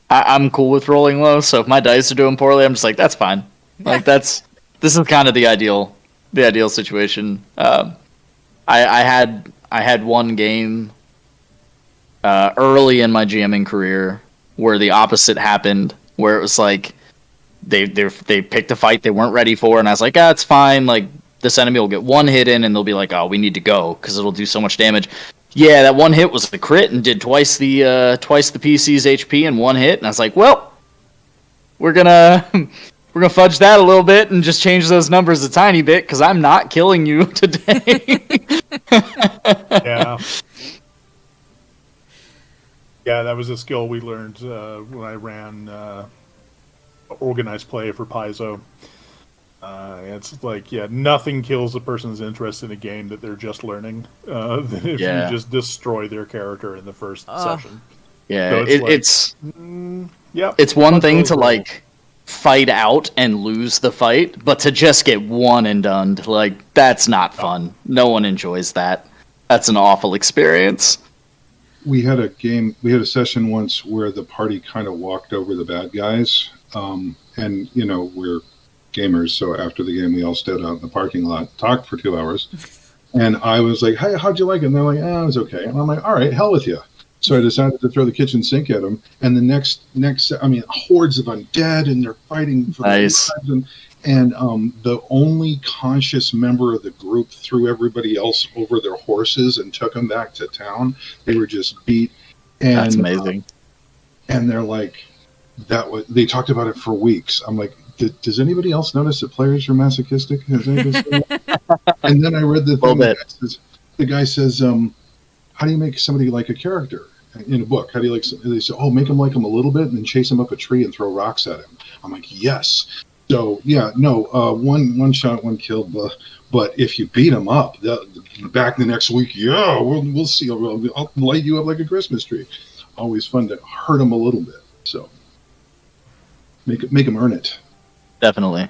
I'm cool with rolling low. So if my dice are doing poorly, I'm just like, that's fine. Like this is kind of the ideal situation. I had one game early in my GMing career where the opposite happened, where it was like they picked a fight they weren't ready for, and I was like, it's fine. Like, this enemy will get one hit in, and they'll be like, oh, we need to go because it'll do so much damage. Yeah, that one hit was the crit and did twice the PC's HP in one hit, and I was like, well, we're gonna fudge that a little bit and just change those numbers a tiny bit because I'm not killing you today. Yeah. Yeah, that was a skill we learned when I ran organized play for Paizo. It's like, nothing kills a person's interest in a game that they're just learning than if you just destroy their character in the first session. Yeah, So it's it's one thing to like fight out and lose the fight, but to just get one and done, like, that's not fun. No one enjoys that. That's an awful experience. We had a session once where the party kind of walked over the bad guys, and we're gamers, so after the game we all stood out in the parking lot, talked for 2 hours, and I was like, hey, how'd you like it? And they're like, it was okay. And I'm like, all right, hell with you. So I decided to throw the kitchen sink at them, and the next hordes of undead, and they're fighting for their lives, and the only conscious member of the group threw everybody else over their horses and took them back to town. They were just beat. And that's amazing. And they're like, they talked about it for weeks. I'm like, does anybody else notice that players are masochistic? And then I read the thing. The guy says, how do you make somebody like a character in a book? How do you like? They say, make them like him a little bit, and then chase him up a tree and throw rocks at him. I'm like, yes. So one shot, one kill. But if you beat them up, back the next week, we'll see. I'll light you up like a Christmas tree. Always fun to hurt them a little bit. So make them earn it. Definitely.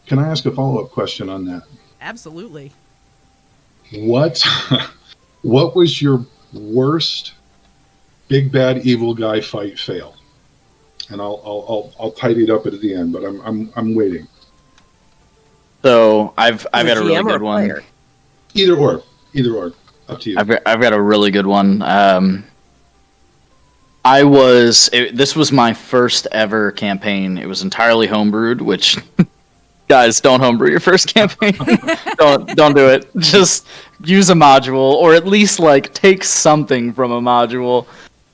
Can I ask a follow-up question on that? Absolutely. What was your worst big bad evil guy fight fail? And I'll tidy it up at the end, but I'm waiting. So I've As got a really GM or good one. player? Either or, up to you. I've got a really good one. This was my first ever campaign. It was entirely homebrewed, which guys, don't homebrew your first campaign. don't do it. Just use a module, or at least like take something from a module.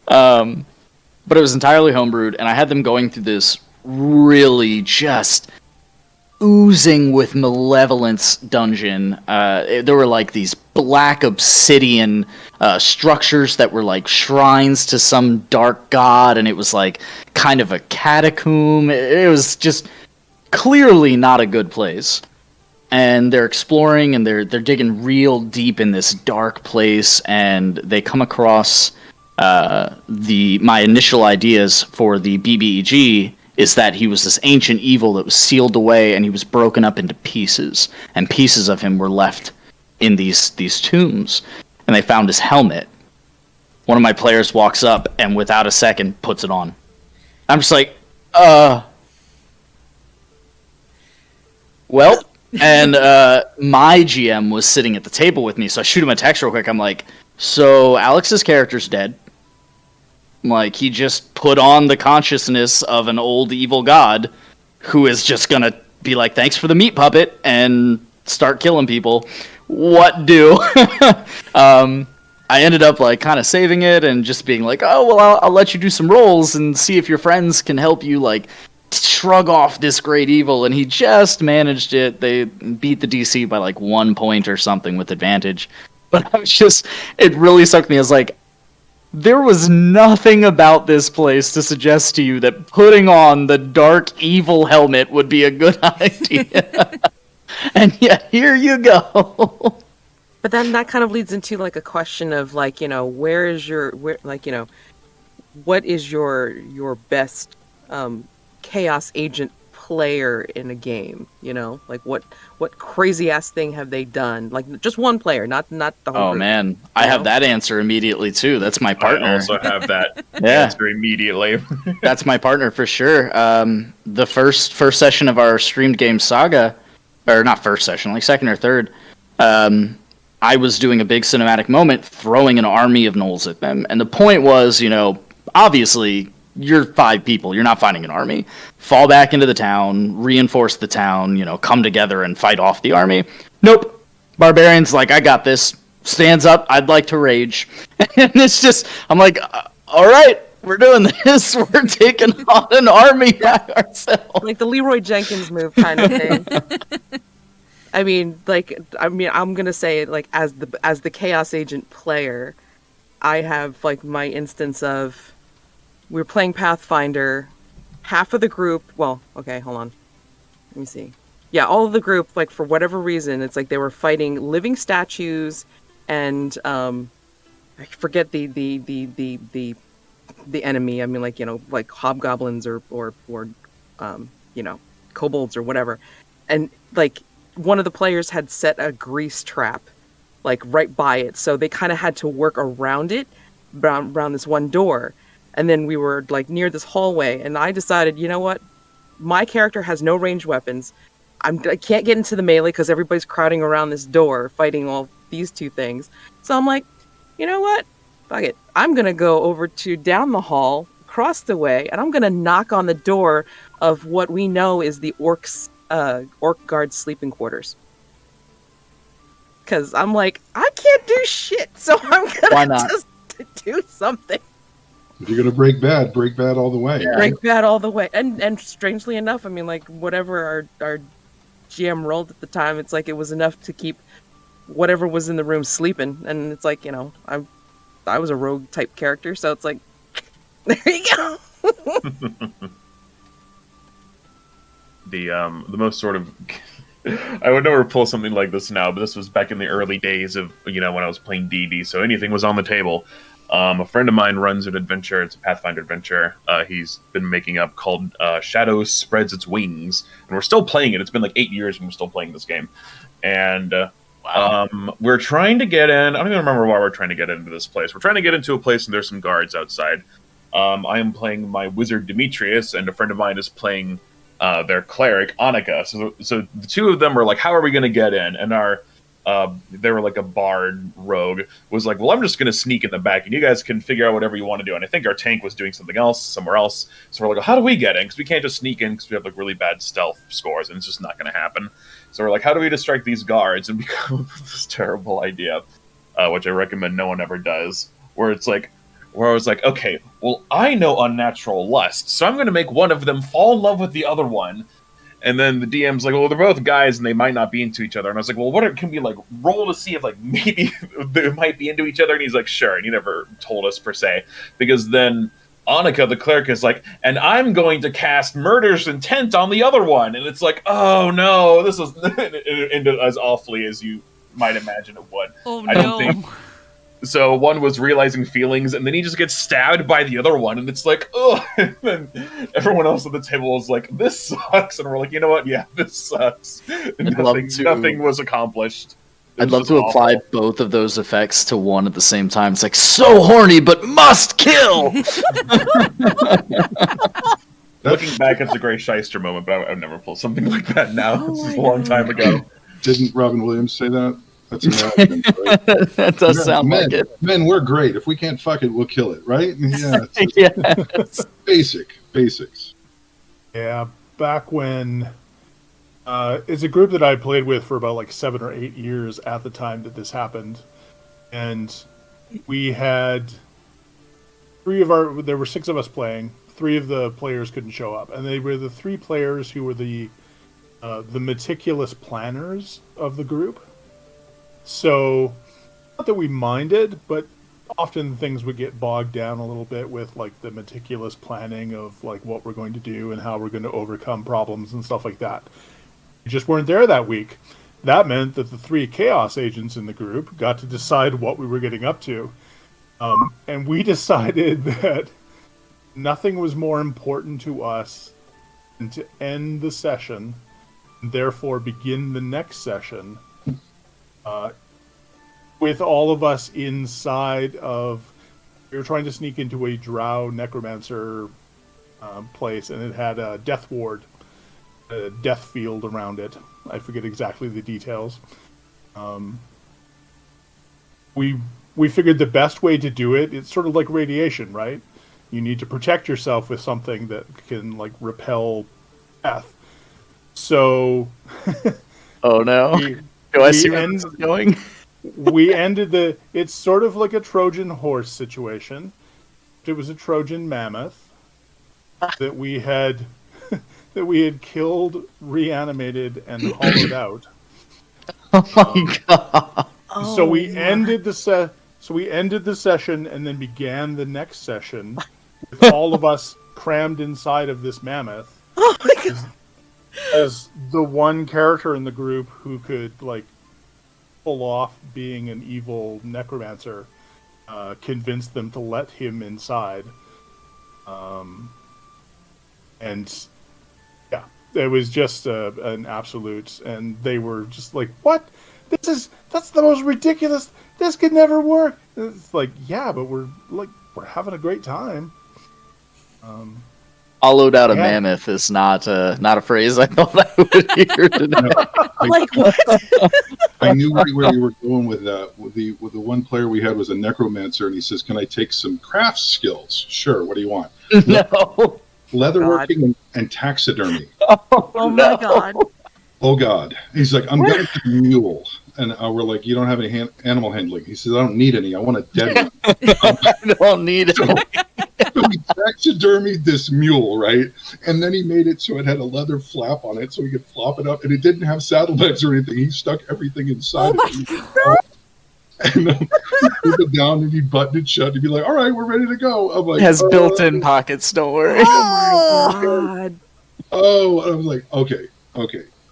But it was entirely homebrewed, and I had them going through this really just oozing with malevolence dungeon. There were like these black obsidian structures that were like shrines to some dark god, and it was like kind of a catacomb. It was just clearly not a good place. And they're exploring, and they're digging real deep in this dark place, and they come across my initial ideas for the BBEG is that he was this ancient evil that was sealed away, and he was broken up into pieces, and pieces of him were left in these tombs. And they found his helmet. One of my players walks up and without a second puts it on. I'm just like, well, and my GM was sitting at the table with me, so I shoot him a text real quick. I'm like, so Alex's character's dead. Like, he just put on the consciousness of an old evil god who is just gonna be like, thanks for the meat puppet, and start killing people. What do? I ended up like kind of saving it and just being like, oh, well, I'll let you do some rolls and see if your friends can help you like shrug off this great evil. And he just managed it. They beat the DC by like 1 point or something with advantage. But it really sucked me. I was like, there was nothing about this place to suggest to you that putting on the dark evil helmet would be a good idea. And yet, here you go. But then that kind of leads into like a question of like, you know, what is your best chaos agent player in a game? You know, like what crazy ass thing have they done? Like just one player, not the whole Oh group. man, I have that answer immediately too. That's my partner. I also have that Yeah. answer immediately. That's my partner for sure. The first session of our streamed game Saga, or not first session, like second or third, I was doing a big cinematic moment, throwing an army of gnolls at them. And the point was, you know, obviously, you're 5 people. You're not fighting an army. Fall back into the town, reinforce the town, you know, come together and fight off the army. Nope. Barbarian's like, I got this. Stands up, I'd like to rage. And it's just, I'm like, all right, we're doing this. We're taking on an army by ourselves. Like the Leroy Jenkins move kind of thing. I'm gonna say like as the chaos agent player, I have like my instance of we were playing Pathfinder, half of the group. Well, okay, hold on, let me see. Yeah, all of the group, like for whatever reason, it's like they were fighting living statues, and I forget the enemy. I mean, like you know, like hobgoblins or you know, kobolds or whatever, and like. One of the players had set a grease trap, like right by it, so they kind of had to work around it, around this one door. And then we were like near this hallway, and I decided, you know what, my character has no ranged weapons. I can't get into the melee because everybody's crowding around this door, fighting all these 2 things. So I'm like, you know what, fuck it, I'm gonna go over to down the hall, across the way, and I'm gonna knock on the door of what we know is the orc guard sleeping quarters. Because I'm like, I can't do shit, so I'm gonna just do something. If you're gonna break bad all the way. Yeah. Break bad all the way. And strangely enough, I mean, like whatever our GM rolled at the time, it's like it was enough to keep whatever was in the room sleeping. And it's like, you know, I was a rogue type character, so it's like, there you go. The most sort of I would never pull something like this now, but this was back in the early days of, you know, when I was playing D&D, so anything was on the table. A friend of mine runs an adventure. It's a Pathfinder adventure. He's been making up called Shadow Spreads Its Wings, and we're still playing it. It's been like 8 years and we're still playing this game. And we're trying to get in. I don't even remember why we're trying to get into this place. We're trying to get into a place and there's some guards outside. I am playing my wizard Demetrius, and a friend of mine is playing their cleric Annika. So the two of them were like, "How are we going to get in?" And they were like a bard rogue was like, "Well, I'm just going to sneak in the back, and you guys can figure out whatever you want to do." And I think our tank was doing something else somewhere else. So we're like, "How do we get in? Because we can't just sneak in because we have like really bad stealth scores, and it's just not going to happen." So we're like, "How do we distract these guards?" And we come up with this terrible idea, which I recommend no one ever does, where I was like, "Okay, well, I know unnatural lust, so I'm going to make one of them fall in love with the other one." And then the DM's like, "Well, they're both guys and they might not be into each other." And I was like, "Well, can we like roll to see if like maybe they might be into each other?" And he's like, "Sure." And he never told us per se, because then Annika, the cleric, is like, "And I'm going to cast Murder's Intent on the other one." And it's like, oh no, this is ended as awfully as you might imagine it would. Oh I no. don't think. So one was realizing feelings, and then he just gets stabbed by the other one, and it's like, ugh. And then everyone else at the table was like, "This sucks," and we're like, "You know what? Yeah, this sucks." And nothing was accomplished. I'd love to apply both of those effects to one at the same time. It's like, so horny, but must kill! Looking back, it's a great shyster moment, but I would never pull something like that now. Oh This is my a long time ago. Didn't Robin Williams say that? That's American, right? That does sound men, like it. Men, we're great. If we can't fuck it, we'll kill it, right? Yeah. Yes. Basics. Yeah, back when it's a group that I played with for about like 7 or 8 years at the time that this happened, and we had there were 6 of us playing. 3 of the players couldn't show up, and they were the 3 players who were the meticulous planners of the group. So, not that we minded, but often things would get bogged down a little bit with like the meticulous planning of like what we're going to do and how we're going to overcome problems and stuff like that. We just weren't there that week. That meant that the 3 chaos agents in the group got to decide what we were getting up to. And we decided that nothing was more important to us than to end the session and therefore begin the next session with all of us inside of... We were trying to sneak into a drow necromancer place, and it had a death ward, a death field around it. I forget exactly the details. We figured the best way to do it, it's sort of like radiation, right? You need to protect yourself with something that can like repel death. So... Oh no. Do I see where this is going? We ended it's sort of like a Trojan horse situation. It was a Trojan mammoth that we had killed, reanimated, and hollowed out. Oh my god. So we ended the session and then began the next session with all of us crammed inside of this mammoth. Oh my god. As the one character in the group who could like pull off being an evil necromancer, convinced them to let him inside. And yeah, it was just an absolute, and they were just like, "What? That's the most ridiculous. This could never work." And it's like, yeah, but we're having a great time. Hollowed out a mammoth is not a phrase I thought I would hear today. Like what? I knew where you were going with that. With the one player we had was a necromancer, and he says, "Can I take some craft skills?" Sure. What do you want? No. Leatherworking and taxidermy. Oh my god. Oh God. He's like, "I'm going to mule." And we're like, "You don't have any animal handling." He says, "I don't need any. I want a dead one." I don't need it. So he taxidermied this mule, right? And then he made it so it had a leather flap on it so he could flop it up. And it didn't have saddlebags or anything. He stuck everything inside it. And he'd put it down and he'd button it shut. He'd be like, "All right, we're ready to go." I'm like, It has built-in pockets, don't worry. Oh my god. Oh, I was like, okay,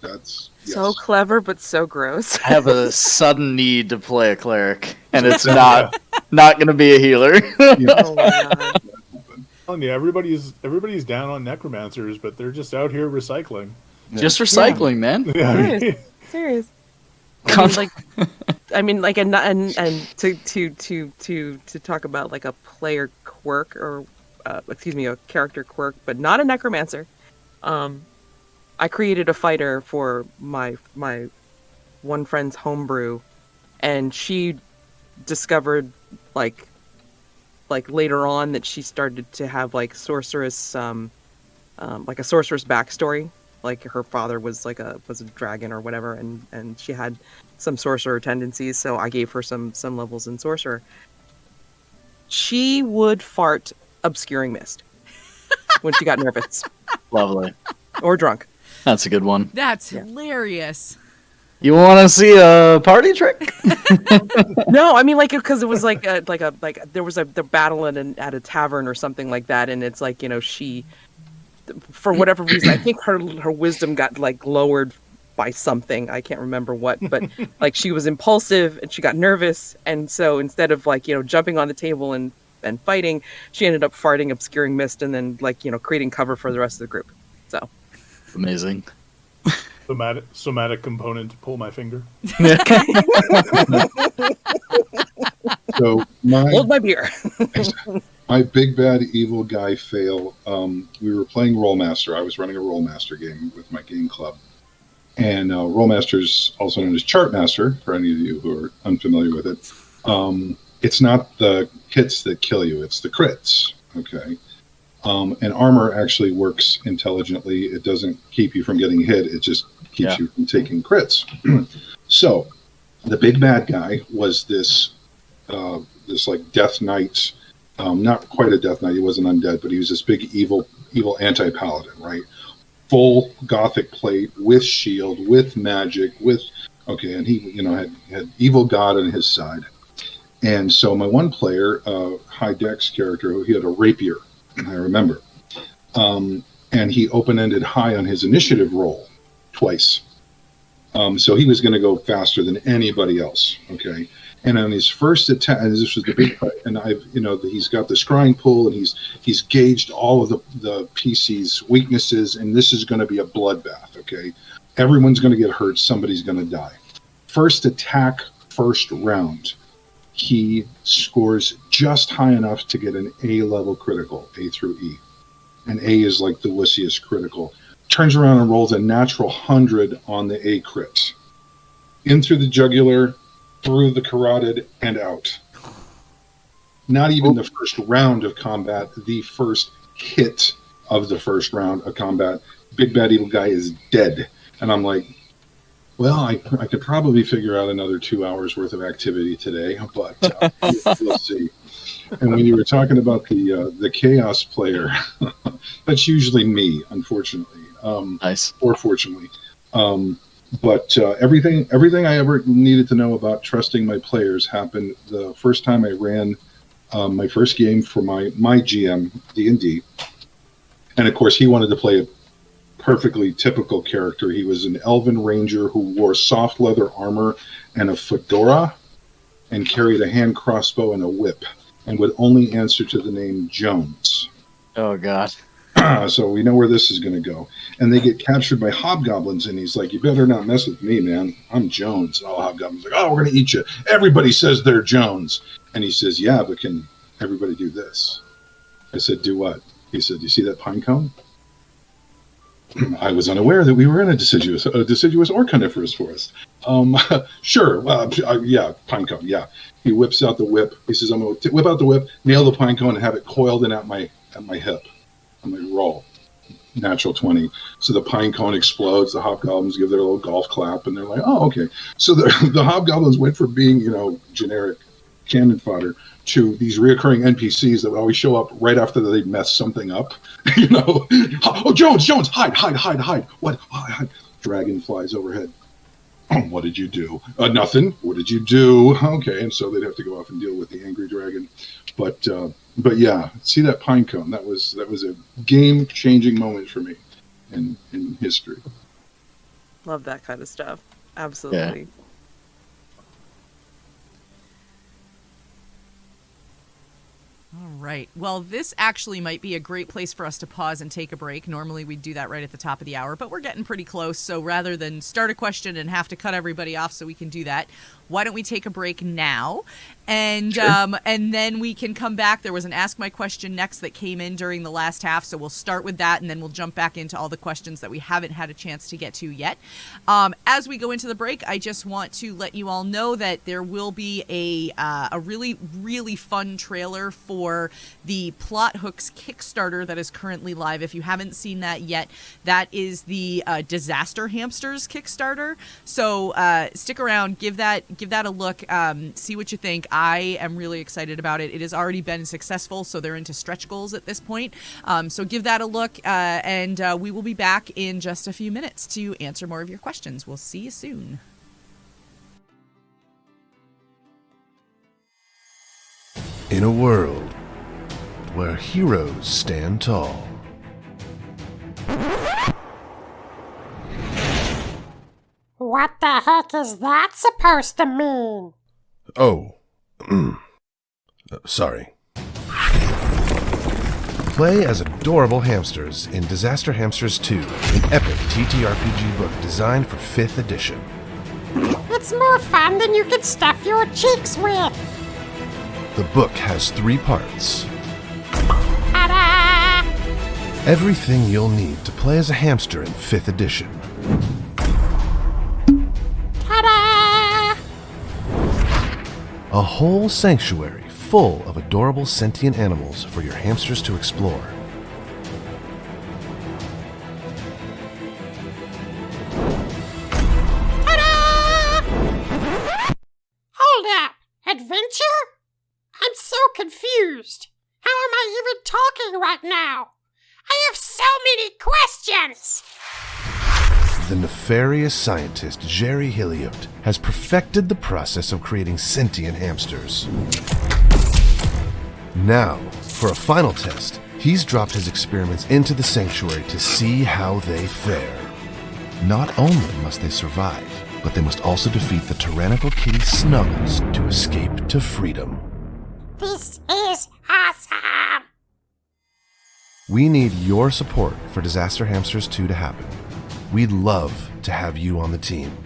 that's... So yes. clever, but so gross. I have a sudden need to play a cleric, and it's not going to be a healer. Oh my god. Yeah, everybody's down on necromancers, but they're just out here recycling. Just recycling, man. Yeah. Serious. I mean, and to talk about like a player quirk or a character quirk, but not a necromancer. I created a fighter for my one friend's homebrew, and she discovered like later on that she started to have like sorceress like a sorceress backstory. Like her father was a dragon or whatever, and she had some sorcerer tendencies. So I gave her some levels in sorcerer. She would fart obscuring mist when she got nervous Lovely. or drunk. That's a good one. That's hilarious. You want to see a party trick? No, I mean like because it was like there was the battle at a tavern or something like that, and it's like she. For whatever reason, I think her wisdom got like lowered by something. I can't remember what, but like she was impulsive and she got nervous, and so instead of like jumping on the table and fighting, she ended up farting obscuring mist and then like creating cover for the rest of the group. So Amazing. Somatic component to pull my finger. So hold my beer. my big bad evil guy fail. We were playing Rollmaster. I was running a Rollmaster game with my game club, and Rollmaster's also known as Chartmaster. For any of you who are unfamiliar with it, it's not the hits that kill you; it's the crits. Okay. And armor actually works intelligently. It doesn't keep you from getting hit. It just keeps you from taking crits. So the big bad guy was this like Death Knight, not quite a Death Knight. He wasn't undead, but he was this big evil anti-paladin, right? Full Gothic plate with shield, with magic, and he had evil god on his side. And so my one player, high dex character, he had a rapier. I remember. And he open-ended high on his initiative roll twice. So he was going to go faster than anybody else. Okay. And on his first attack, and this was the big fight, and he's got the scrying pool, and he's gauged all of the PC's weaknesses, and this is going to be a bloodbath. Okay. Everyone's going to get hurt. Somebody's going to die. First attack, first round. He scores just high enough to get an A-level critical, A through E. And A is like the wussiest critical. Turns around and rolls a natural 100 on the A crit. In through the jugular, through the carotid, and out. Not even the first round of combat, the first hit of the first round of combat. Big bad evil guy is dead. And I'm like, well, I could probably figure out another 2 hours worth of activity today, but we'll see. And when you were talking about the chaos player, that's usually me, unfortunately. Nice. Or fortunately. But everything I ever needed to know about trusting my players happened the first time I ran my first game for my GM, D&D. And of course, he wanted to play a perfectly typical character. He was an elven ranger who wore soft leather armor and a fedora and carried a hand crossbow and a whip and would only answer to the name Jones. Oh, God. So we know where this is going to go. And they get captured by hobgoblins, and he's like, you better not mess with me, man. I'm Jones. And all hobgoblins are like, oh, we're going to eat you. Everybody says they're Jones. And he says, yeah, but can everybody do this? I said, do what? He said, you see that pine cone? I was unaware that we were in a deciduous or coniferous forest. Sure. Yeah, pine cone. Yeah. He whips out the whip. He says, I'm going to whip out the whip, nail the pine cone, and have it coiled in at my hip. I'm like, roll. Natural 20. So the pine cone explodes. The hobgoblins give their little golf clap, and they're like, oh, okay. So the hobgoblins went from being, generic cannon fodder to these reoccurring NPCs that would always show up right after they'd messed something up. Oh, Jones, hide. What? Hide. Dragon flies overhead. What did you do? Nothing. What did you do? Okay, and so they'd have to go off and deal with the angry dragon. But yeah, see that pine cone? That was a game-changing moment for me in history. Love that kind of stuff. Absolutely. Yeah. All right. Well, this actually might be a great place for us to pause and take a break. Normally we'd do that right at the top of the hour, but we're getting pretty close. So rather than start a question and have to cut everybody off so we can do that, why don't we take a break now? And Sure. and then we can come back. There was an Ask My Question Next that came in during the last half, so we'll start with that, and then we'll jump back into all the questions that we haven't had a chance to get to yet. As we go into the break, I just want to let you all know that there will be a really, really fun trailer for the Plot Hooks Kickstarter that is currently live. If you haven't seen that yet, that is the Disaster Hamsters Kickstarter. So stick around, give that a look, see what you think. I am really excited about it. It has already been successful, so they're into stretch goals at this point. So give that a look, and we will be back in just a few minutes to answer more of your questions. We'll see you soon. In a world where heroes stand tall, What the heck is that supposed to mean? oh, sorry. Play as adorable hamsters in Disaster Hamsters 2, an epic TTRPG book designed for 5th edition. It's more fun than you can stuff your cheeks with. The book has 3 parts. Ta-da! Everything you'll need to play as a hamster in 5th edition. Ta-da! A whole sanctuary full of adorable sentient animals for your hamsters to explore. Hold up! Adventure? I'm so confused. How am I even talking right now? I have so many questions! The nefarious scientist Jerry Hilliot has perfected the process of creating sentient hamsters. Now, for a final test, he's dropped his experiments into the sanctuary to see how they fare. Not only must they survive, but they must also defeat the tyrannical kitty Snuggles to escape to freedom. This is awesome! We need your support for Disaster Hamsters 2 to happen. We'd love to have you on the team.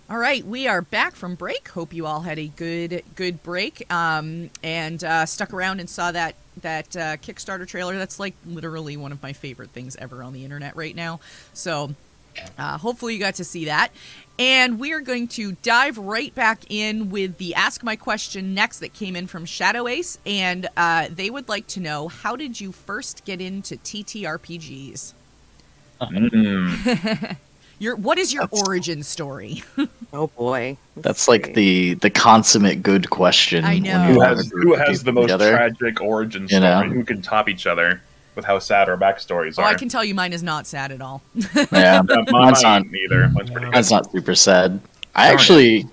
All right, we are back from break. Hope you all had a good break, and stuck around and saw that Kickstarter trailer. That's like literally one of my favorite things ever on the internet right now. So hopefully you got to see that. And we are going to dive right back in with the Ask My Question Next that came in from Shadow Ace, and they would like to know, how did you first get into TTRPGs? What is your origin story? Oh boy. That's like the consummate good question. I when know. you Who have a has, group who of has the people most together. tragic origin You story? know? Who can top each other with how sad our backstories Oh, are? I can tell you mine is not sad at all. Yeah, mine's not. Neither. Mine's pretty good. Mine's not super sad. I Darn actually,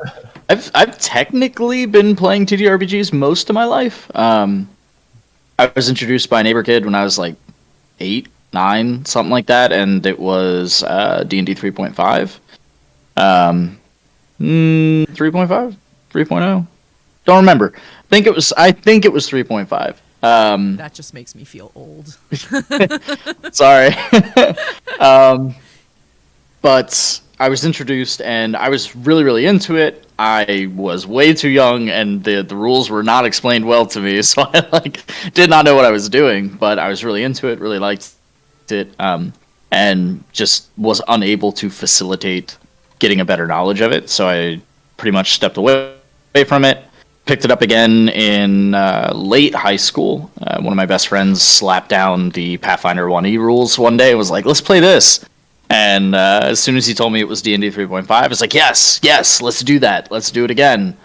I've technically been playing TTRPGs most of my life. I was introduced by a neighbor kid when I was like 8, 9, something like that, and it was D&D 3.5. 3.5, 3.0. Don't remember. I think it was 3.5. That just makes me feel old. Sorry. But I was introduced and I was really, really into it. I was way too young and the rules were not explained well to me, so I did not know what I was doing, but I was really into it, really liked it, and just was unable to facilitate getting a better knowledge of it, so I pretty much stepped away from it. Picked it up again in late high school. One of my best friends slapped down the Pathfinder 1E rules one day and was like, let's play this. And as soon as he told me it was D&D 3.5, I was like, yes, let's do that. Let's do it again.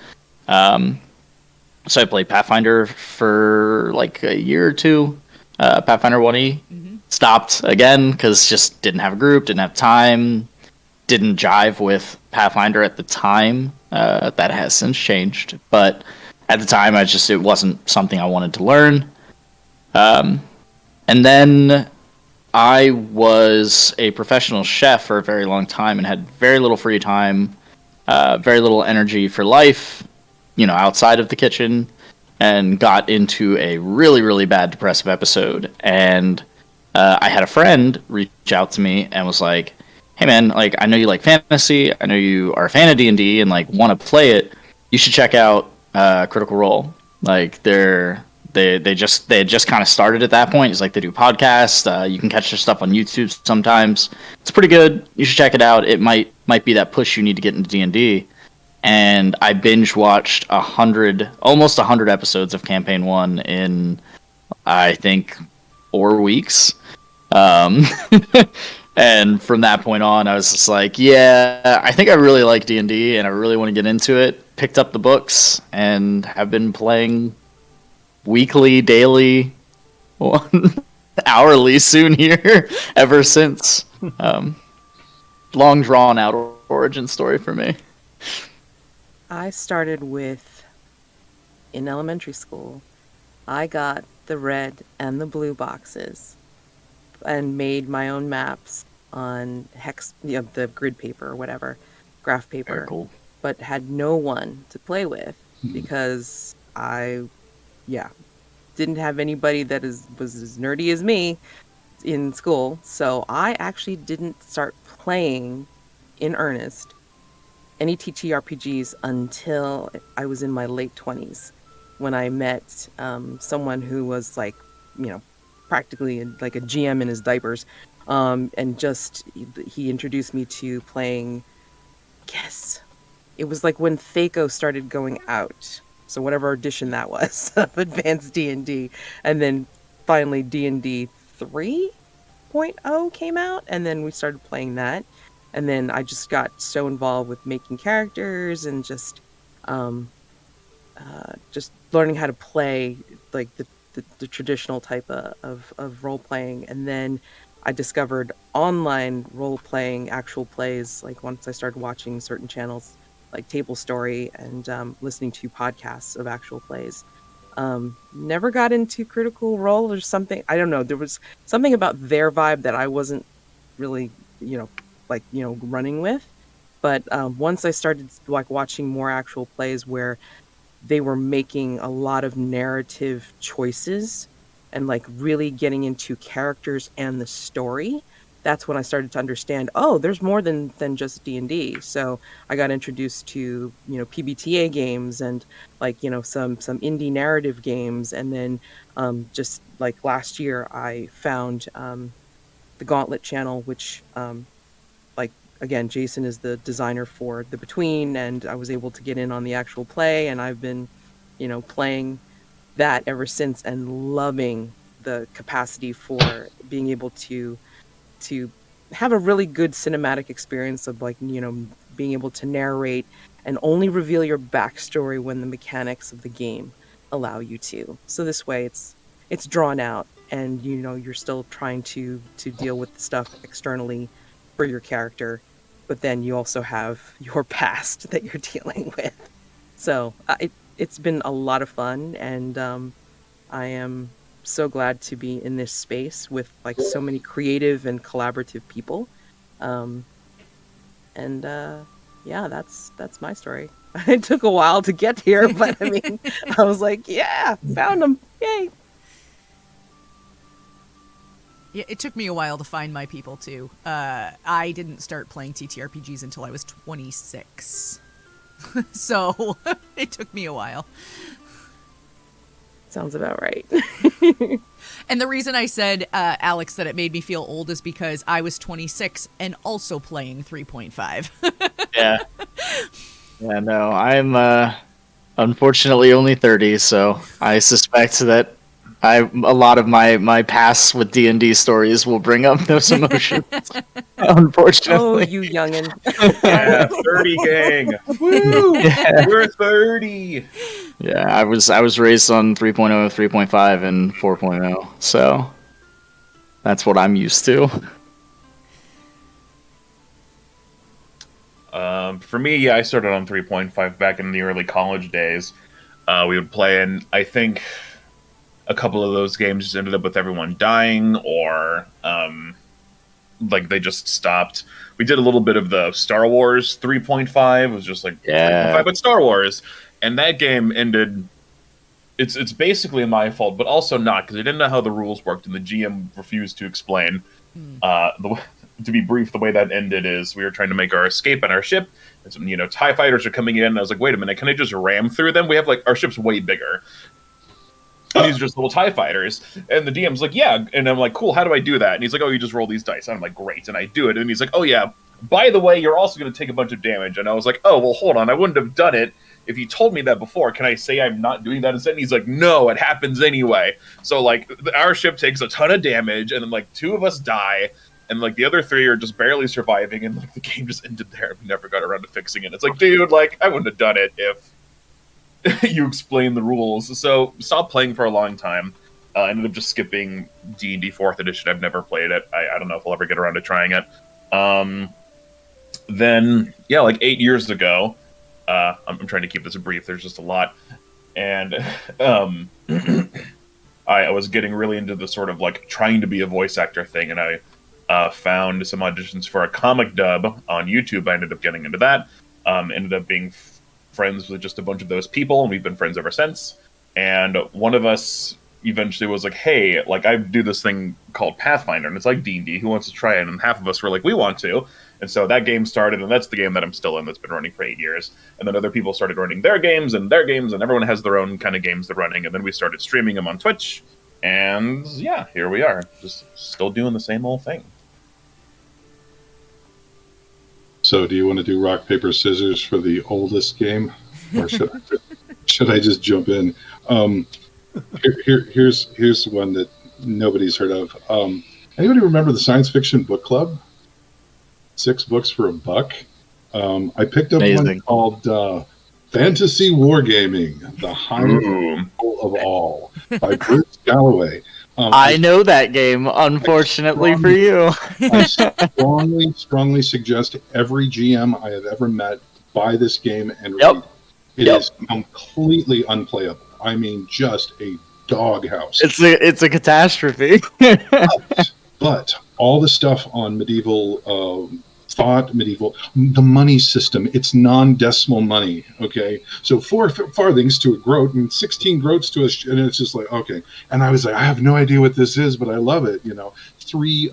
So I played Pathfinder for like a year or two. Pathfinder 1E. Mm-hmm. Stopped again because just didn't have a group, didn't have time, didn't jive with Pathfinder at the time. That has since changed, but at the time, it wasn't something I wanted to learn. And then I was a professional chef for a very long time and had very little free time, very little energy for life, outside of the kitchen. and got into a really, really bad depressive episode. And I had a friend reach out to me and was like, hey man, like, I know you like fantasy, I know you are a fan of D&D and like want to play it. You should check out Critical Role. Like they had just kind of started at that point. It's like they do podcasts. You can catch their stuff on YouTube sometimes. It's pretty good. You should check it out. It might be that push you need to get into D&D. And I binge watched almost 100 episodes of Campaign 1 in, I think, 4 weeks. And from that point on, I was just like, yeah, I think I really like D&D and I really want to get into it. Picked up the books and have been playing weekly, daily, hourly soon here ever since. Long drawn out origin story for me. I started with, in elementary school, I got the red and the blue boxes and made my own maps on the grid paper or whatever, graph paper. Very cool. But had no one to play with because I didn't have anybody that was as nerdy as me in school. So I actually didn't start playing in earnest any TTRPGs until I was in my late 20s when I met someone who was like, practically like a GM in his diapers. And just, he introduced me to playing, it was like when THACO started going out. So whatever edition that was of Advanced D&D. And then finally D&D 3.0 came out. And then we started playing that. And then I just got so involved with making characters and just learning how to play like the traditional type of role playing. And then I discovered online role playing, actual plays, like once I started watching certain channels like Table Story and listening to podcasts of actual plays. Never got into Critical Role or something. I don't know. There was something about their vibe that I wasn't really, running with. But once I started like watching more actual plays where they were making a lot of narrative choices and like really getting into characters and the story, that's when I started to understand, oh, there's more than just D&D. So I got introduced to, PBTA games and like, some indie narrative games. And then just like last year, I found the Gauntlet channel, which again, Jason is the designer for The Between, and I was able to get in on the actual play, and I've been, playing that ever since and loving the capacity for being able to have a really good cinematic experience of like, being able to narrate and only reveal your backstory when the mechanics of the game allow you to. So this way it's drawn out and, you're still trying to deal with the stuff externally for your character, but then you also have your past that you're dealing with. So it's been a lot of fun, and I am so glad to be in this space with like so many creative and collaborative people. That's my story. It took a while to get here, but I mean, I was like, yeah, found them. Yay. Yeah, it took me a while to find my people, too. I didn't start playing TTRPGs until I was 26. So, it took me a while. Sounds about right. And the reason I said, Alex, that it made me feel old is because I was 26 and also playing 3.5. Yeah. Yeah, no, I'm unfortunately only 30, so I suspect that a lot of my past with D&D stories will bring up those emotions. Unfortunately. Oh, you youngin'. Yeah, 30 gang. Woo! Yeah. We're 30. Yeah, I was raised on 3.0, 3.5, and 4.0, so that's what I'm used to. For me, yeah, I started on 3.5 back in the early college days. We would play, and I think a couple of those games just ended up with everyone dying, or like they just stopped. We did a little bit of the Star Wars 3.5. It was just like 3.5, but Star Wars, and that game ended it's basically my fault, but also not, because I didn't know how the rules worked, and the GM refused to explain. To be brief, the way that ended is we were trying to make our escape on our ship, and some, TIE fighters are coming in, and I was like, wait a minute, can I just ram through them? We have, our ship's way bigger. And these are just little TIE fighters. And the DM's like, yeah. And I'm like, cool, how do I do that? And he's like, oh, you just roll these dice. And I'm like, great. And I do it. And he's like, oh, yeah, by the way, you're also going to take a bunch of damage. And I was like, oh, well, hold on. I wouldn't have done it if you told me that before. Can I say I'm not doing that instead? And he's like, no, it happens anyway. So, our ship takes a ton of damage, and then, 2 of us die. And, the other 3 are just barely surviving. And, the game just ended there. We never got around to fixing it. It's like, dude, I wouldn't have done it if you explain the rules. So stopped playing for a long time. Ended up just skipping D&D 4th edition. I've never played it. I don't know if I'll ever get around to trying it. Then 8 years ago, I'm trying to keep this brief, there's just a lot, and I was getting really into the sort of trying to be a voice actor thing, and I found some auditions for a comic dub on YouTube. I ended up getting into that. Ended up being friends with just a bunch of those people, and we've been friends ever since. And one of us eventually was like, hey, I do this thing called Pathfinder, and it's like D&D, who wants to try it? And half of us were like, we want to. And so that game started, and that's the game that I'm still in, that's been running for 8 years. And then other people started running their games, and everyone has their own kind of games they're running. And then we started streaming them on Twitch, and yeah, here we are, just still doing the same old thing. So, do you want to do rock, paper, scissors for the oldest game? Or should I just jump in? Here's one that nobody's heard of. Anybody remember the Science Fiction Book Club? 6 books for $1. I picked up one called Fantasy Wargaming, The Highest of All, by Bruce Galloway. I know that game, unfortunately for you. I strongly suggest every GM I have ever met buy this game and read. It is completely unplayable. I mean, just a doghouse. It's a catastrophe. but all the stuff on medieval thought, the money system, it's non-decimal money, okay? So 4 farthings to a groat and 16 groats to and it's just okay. And I was like, I have no idea what this is, but I love it, 3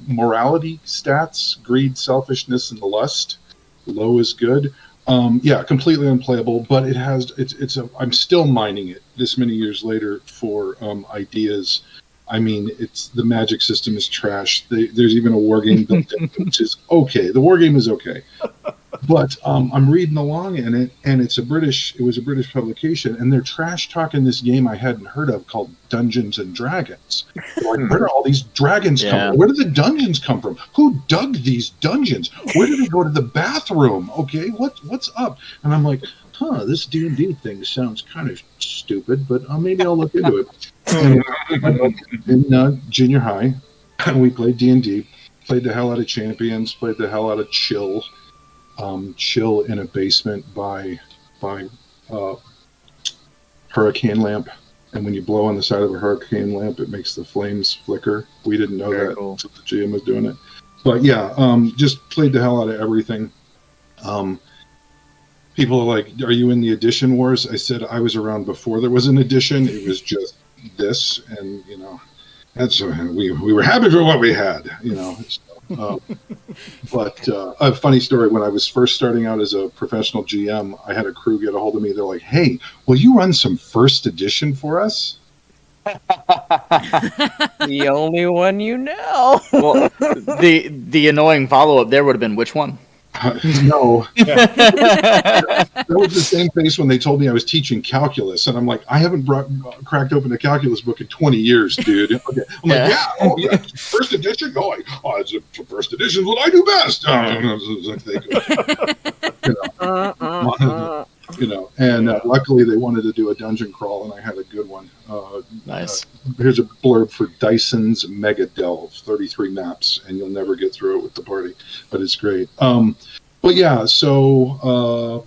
morality stats: greed, selfishness, and the lust. Low is good. Completely unplayable, but I'm still mining it this many years later for ideas. I mean, the magic system is trash. There's even a war game built in, which is okay. The war game is okay, but I'm reading along in it, and it was a British publication, and they're trash talking this game I hadn't heard of called Dungeons and Dragons. Where do all these dragons come from? Where do the dungeons come from? Who dug these dungeons? Where did they go to the bathroom? Okay, what's up? And I'm like, this D&D thing sounds kind of stupid, but maybe I'll look into it. And in junior high, we played D&D, played the hell out of Champions, played the hell out of Chill. Chill in a basement by hurricane lamp, and when you blow on the side of a hurricane lamp, it makes the flames flicker. We didn't know that. Cool. So the GM was doing it, but just played the hell out of everything. People are like, are you in the edition wars? I said I was around before there was an edition. It was just this, and that's we were happy for what we had, but a funny story, when I was first starting out as a professional GM, I had a crew get a hold of me. They're like, hey, will you run some first edition for us? The only one you know. Well, the annoying follow-up there would have been, which one? No. That was the same face when they told me I was teaching calculus, and I'm like, I haven't cracked open a calculus book in 20 years, dude. Okay. I'm like, first edition? It's first edition is what I do best. And luckily they wanted to do a dungeon crawl, and I had a good one. Nice. Here's a blurb for Dyson's Mega Delve, 33 maps, and you'll never get through it with the party, but it's great. So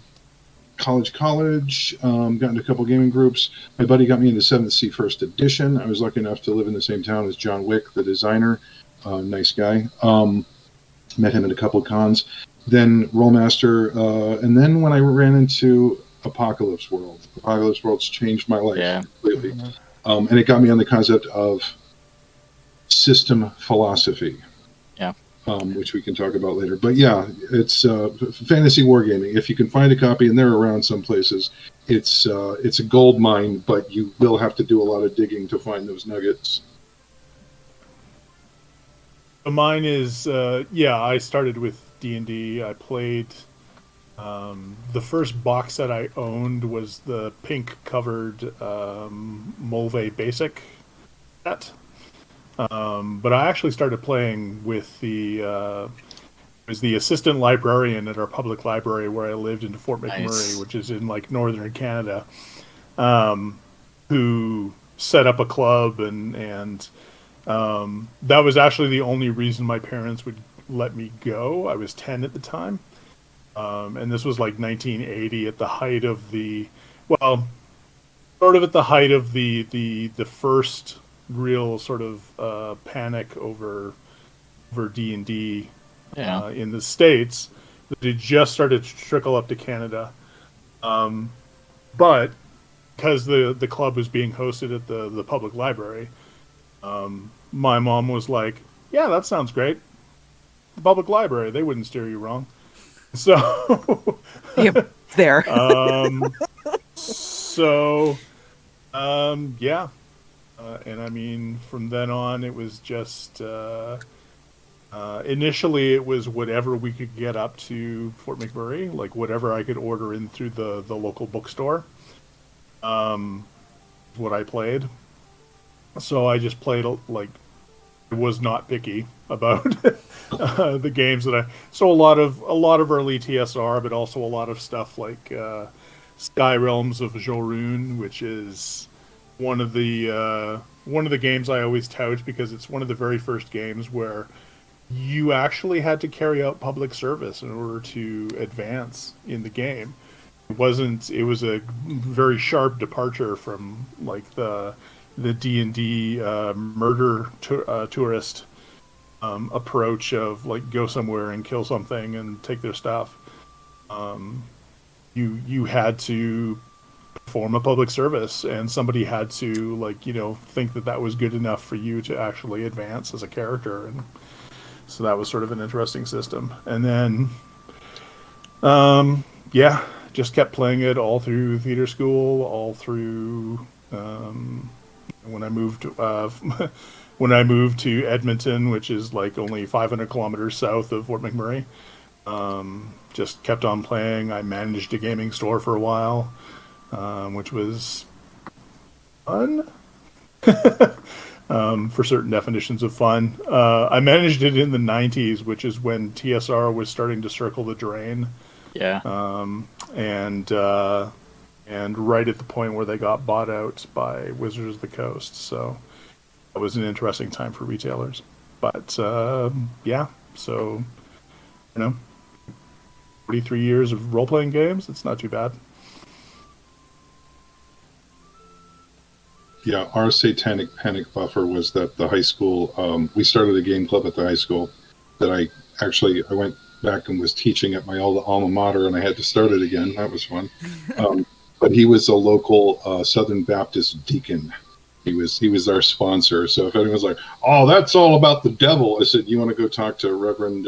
college, got into a couple gaming groups. My buddy got me into 7th Sea First Edition. I was lucky enough to live in the same town as John Wick, the designer. Nice guy. Met him at a couple of cons. Then Rollmaster, and then when I ran into Apocalypse World. Apocalypse World's changed my life completely. Mm-hmm. And it got me on the concept of system philosophy. Which we can talk about later. But yeah, it's fantasy wargaming. If you can find a copy, and they're around some places, it's a gold mine, but you will have to do a lot of digging to find those nuggets. Mine is, I started with D&D. I played, the first box set I owned was the pink-covered Mulve Basic set. But I actually started playing with the assistant librarian at our public library where I lived in Fort McMurray, which is in like northern Canada, who set up a club, and that was actually the only reason my parents would let me go. I was 10 at the time, and this was like 1980 at the height of the first real sort of panic over D&D in the States that had just started to trickle up to Canada. But because the club was being hosted at the public library, my mom was like, yeah, that sounds great. The public library, they wouldn't steer you wrong. So Yep, there. Yeah. And I mean, from then on, it was just initially it was whatever we could get up to Fort McMurray, like whatever I could order in through the local bookstore. What I played, so I just played like I was not picky about the games that So a lot of early TSR, but also a lot of stuff like Sky Realms of Jorun, which is one of the games I always tout because it's one of the very first games where you actually had to carry out public service in order to advance in the game. It was a very sharp departure from like the D&D murder tourist approach of like go somewhere and kill something and take their stuff. You had to perform a public service, and somebody had to think that was good enough for you to actually advance as a character, and so that was sort of an interesting system. And then just kept playing it all through theater school, all through when I moved to Edmonton, which is like only 500 kilometers south of Fort McMurray. Just kept on playing. I managed a gaming store for a while, which was fun for certain definitions of fun. I managed it in the 90s, which is when TSR was starting to circle the drain. Yeah. And right at the point where they got bought out by Wizards of the Coast. So that was an interesting time for retailers. But so 43 years of role-playing games, it's not too bad. Yeah, our satanic panic buffer was that the high school, we started a game club at the high school that I went back and was teaching at my old alma mater, and I had to start it again. That was fun. But he was a local Southern Baptist deacon. He was our sponsor. So if anyone's like, "Oh, that's all about the devil," I said, "You want to go talk to Reverend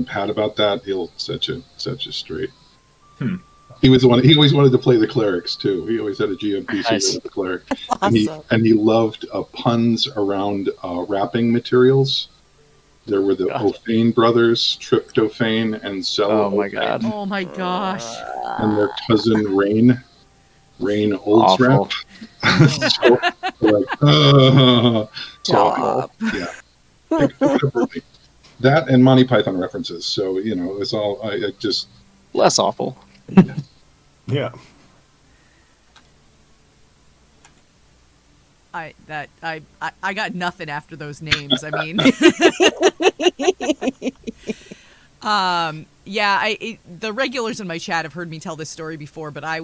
Pat about that? He'll set you straight." He was the one. He always wanted to play the clerics too. He always had a GMPC with the cleric, Awesome. and he loved puns around wrapping materials. There were the O'Fane brothers, Tryptophan and Cello. Oh my god. Oh my gosh. And their cousin Rain Awful. Oldsrap. So they're like, Stop. yeah. That and Monty Python references. So it's all. I just Less awful. Yeah. I got nothing after those names. I mean, the regulars in my chat have heard me tell this story before, but I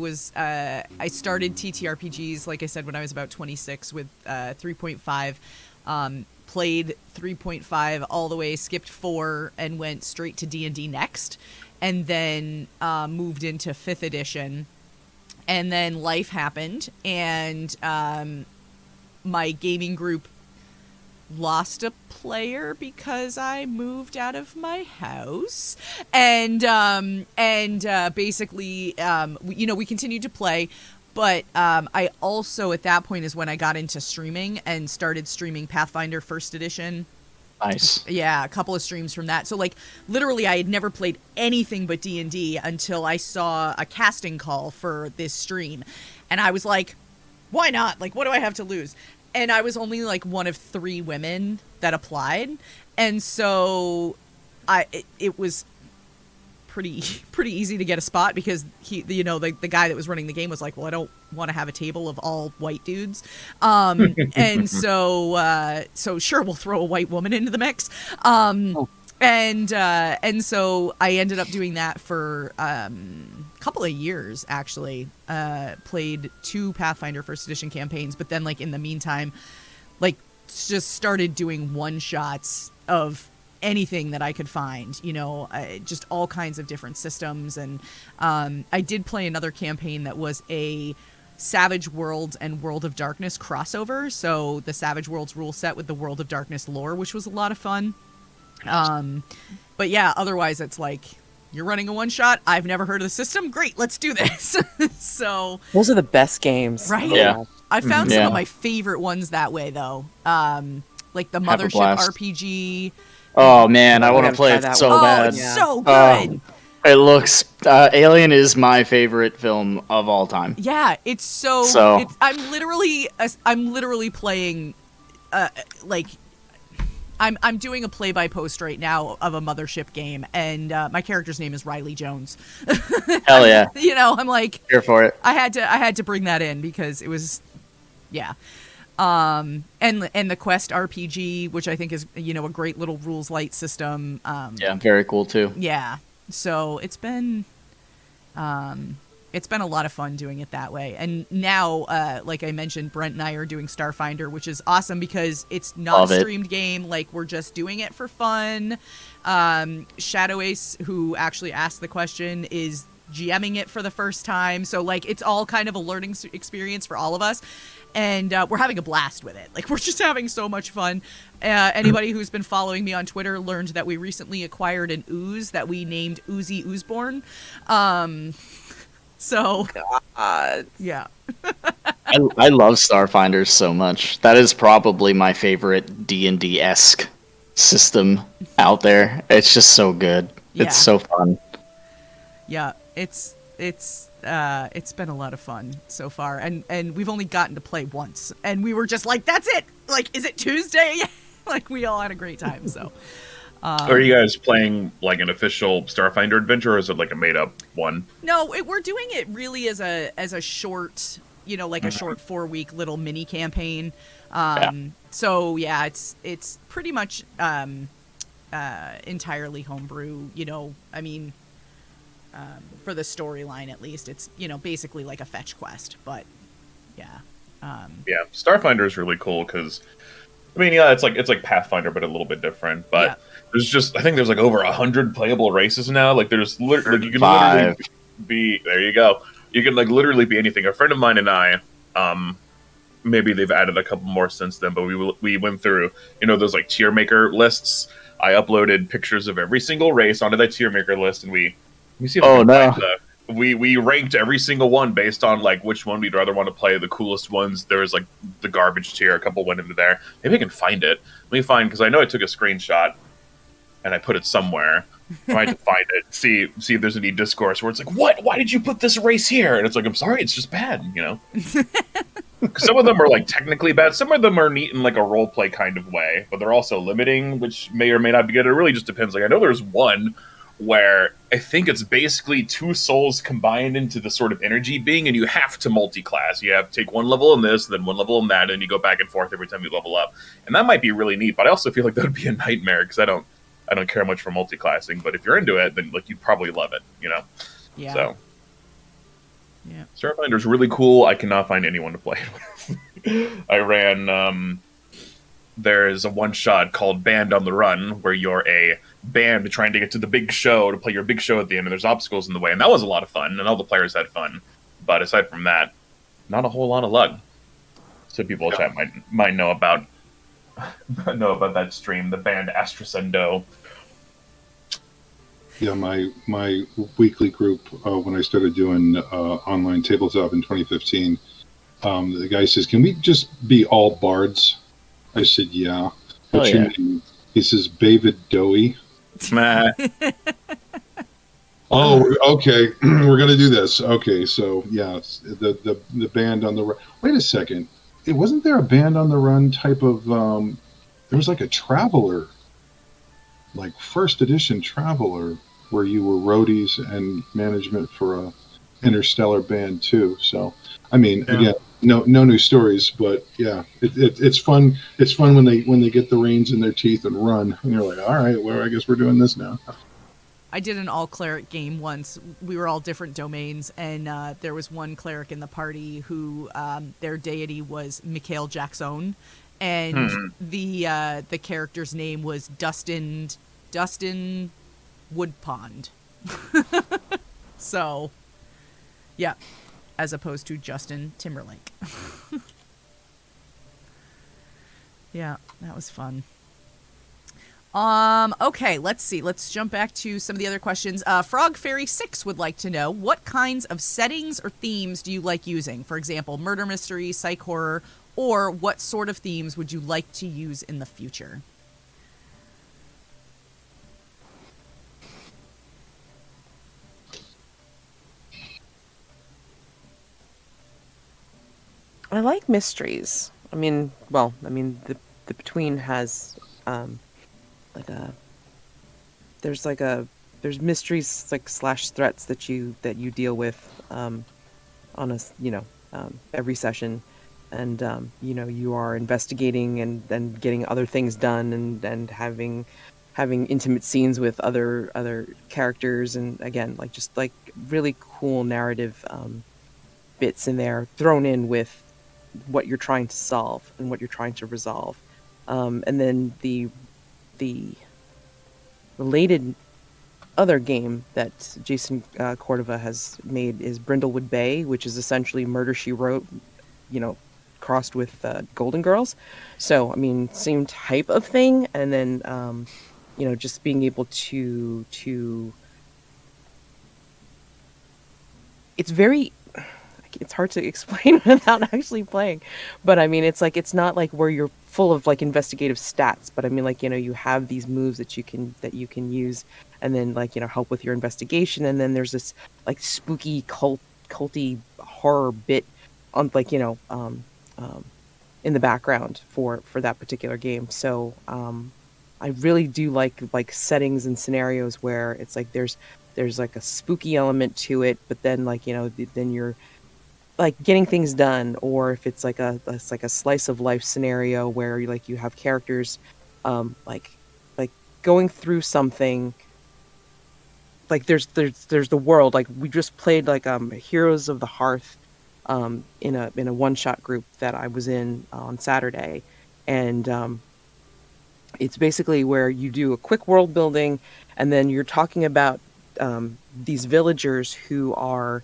started TTRPGs, like I said, when I was about 26 with 3.5. played 3.5 all the way, skipped 4, and went straight to D&D next, and then moved into 5th edition. And then life happened, and my gaming group lost a player because I moved out of my house, and basically, we continued to play, but I also at that point is when I got into streaming and started streaming Pathfinder 1st edition. Nice. Yeah, a couple of streams from that. So, like, literally, I had never played anything but D&D until I saw a casting call for this stream, and I was like, why not? Like, what do I have to lose? And I was only like one of 3 women that applied, and so it was pretty easy to get a spot because the guy that was running the game was like, well, I don't want to have a table of all white dudes, and so sure, we'll throw a white woman into the mix, and so I ended up doing that for couple of years, actually. Played 2 Pathfinder 1st edition campaigns, but then, like, in the meantime, like, just started doing one-shots of anything that I could find, just all kinds of different systems. And I did play another campaign that was a Savage Worlds and World of Darkness crossover, so the Savage Worlds rule set with the World of Darkness lore, which was a lot of fun. But yeah, otherwise it's like, you're running a one-shot, I've never heard of the system, great, let's do this. So those are the best games, right? Yeah. I found some of my favorite ones that way, though. Like the Mothership RPG. Oh man, I want to play that it so one. bad. It's so good. It looks. Alien is my favorite film of all time. Yeah, it's so. I'm literally playing, like. I'm doing a play-by-post right now of a Mothership game, and my character's name is Riley Jones. Hell yeah! I'm like, here for it. I had to bring that in because it was, yeah. And the Quest RPG, which I think is a great little rules light system. Yeah, very cool too. Yeah, so it's been a lot of fun doing it that way. And now, like I mentioned, Brent and I are doing Starfinder, which is awesome because it's not a streamed game. Like, we're just doing it for fun. Shadow Ace, who actually asked the question, is GMing it for the first time. So, like, it's all kind of a learning experience for all of us. And we're having a blast with it. Like, we're just having so much fun. Anybody who's been following me on Twitter learned that we recently acquired an ooze that we named Oozy Oozeborn. So, yeah. I love Starfinders so much. That is probably my favorite D&D-esque system out there. It's just so good. Yeah. It's so fun. Yeah, it's been a lot of fun so far, and we've only gotten to play once, and we were just like, that's it. Like, is it Tuesday? Like, we all had a great time. So. Are you guys playing like an official Starfinder Adventure, or is it like a made-up one? No, we're doing it really as a short, like a short 4-week little mini campaign. So yeah, it's pretty much entirely homebrew. I mean, for the storyline at least, it's basically like a fetch quest. But yeah, yeah, Starfinder is really cool because. I mean, yeah, it's like Pathfinder, but a little bit different. But I think there's like over 100 playable races now. Like, there's you can literally be. There you go. You can like literally be anything. A friend of mine and I, maybe they've added a couple more since then. But we went through, those like tier maker lists. I uploaded pictures of every single race onto that tier maker list, and let me see if I can find we ranked every single one based on like which one we'd rather want to play, the coolest ones. There was like the garbage tier, a couple went into there. Maybe I can find it. Let me find, because I know I took a screenshot and I put it somewhere. I might have to find it, see if there's any discourse where it's like, what? Why did you put this race here? And it's like, I'm sorry, it's just bad, Some of them are like technically bad. Some of them are neat in like a role play kind of way, but they're also limiting, which may or may not be good. It really just depends. Like, I know there's one where I think it's basically 2 souls combined into the sort of energy being, and you have to multi-class. You have to take 1 level in this, then 1 level in that, and you go back and forth every time you level up. And that might be really neat, but I also feel like that would be a nightmare, because I don't care much for multi-classing, but if you're into it, then like you'd probably love it, Yeah. So. Yeah. Starfinder's really cool. I cannot find anyone to play it with. I ran there is a one-shot called Band on the Run, where you're a band trying to get to the big show, to play your big show at the end, and there's obstacles in the way, and that was a lot of fun, and all the players had fun. But aside from that, not a whole lot of luck. So people in chat might know about that stream, the band Astrasendo. Yeah, my weekly group, when I started doing online tabletop in 2015, the guy says, "Can we just be all bards?" I said, "Yeah." What's your name? He says, "David Dowie." Oh, okay. We're gonna do this. Okay, so yeah, the band on the run. Wait a second. Wasn't there a band on the run type of? There was like a traveler, like first edition traveler, where you were roadies and management for a interstellar band too. So, I mean, again, no new stories, but yeah, it's fun. It's fun when they get the reins in their teeth and run, and you're like, all right, well, I guess we're doing this now. I did an all cleric game once. We were all different domains, and there was one cleric in the party who their deity was Mikhail Jackson, and the character's name was Dustin Woodpond. So, yeah, as opposed to Justin Timberlake. Yeah, that was fun. Okay, let's see. Let's jump back to some of the other questions. Frog Fairy 6 would like to know, what kinds of settings or themes do you like using? For example, murder mystery, psych horror, or what sort of themes would you like to use in the future? I like mysteries. The Between has there's mysteries like / threats that you deal with on a every session, and you are investigating and getting other things done and having intimate scenes with other characters, and again just really cool narrative bits in there thrown in with what you're trying to solve and what you're trying to resolve, and then the related other game that Jason Cordova has made is Brindlewood Bay, which is essentially Murder, She Wrote, crossed with Golden Girls. So, same type of thing. And then, just being able to it's hard to explain without actually playing, but it's not like where you're full of investigative stats, but you have these moves that you can use, and then help with your investigation, and then there's this spooky culty horror bit on in the background for that particular game. So I really do like settings and scenarios where it's there's a spooky element to it, but then then you're getting things done, or if it's a slice of life scenario where you have characters going through something. There's the world. We just played Heroes of the Hearth in a one-shot group that I was in on Saturday, and it's basically where you do a quick world building, and then you're talking about these villagers who are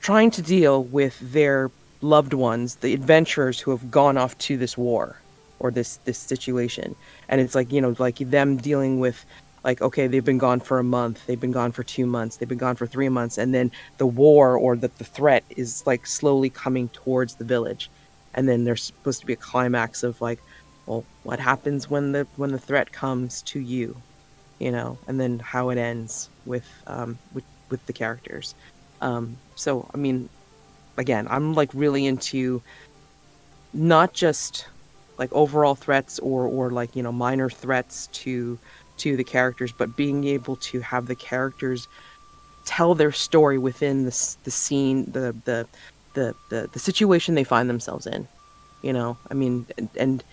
trying to deal with their loved ones, the adventurers who have gone off to this war or this situation. And it's them dealing with okay, they've been gone for a month, they've been gone for 2 months, they've been gone for 3 months, and then the war or the threat is slowly coming towards the village. And then there's supposed to be a climax of well, what happens when the threat comes to you, and then how it ends with the characters. So, again, I'm really into not just overall threats or minor threats to the characters, but being able to have the characters tell their story within the scene, the situation they find themselves in, and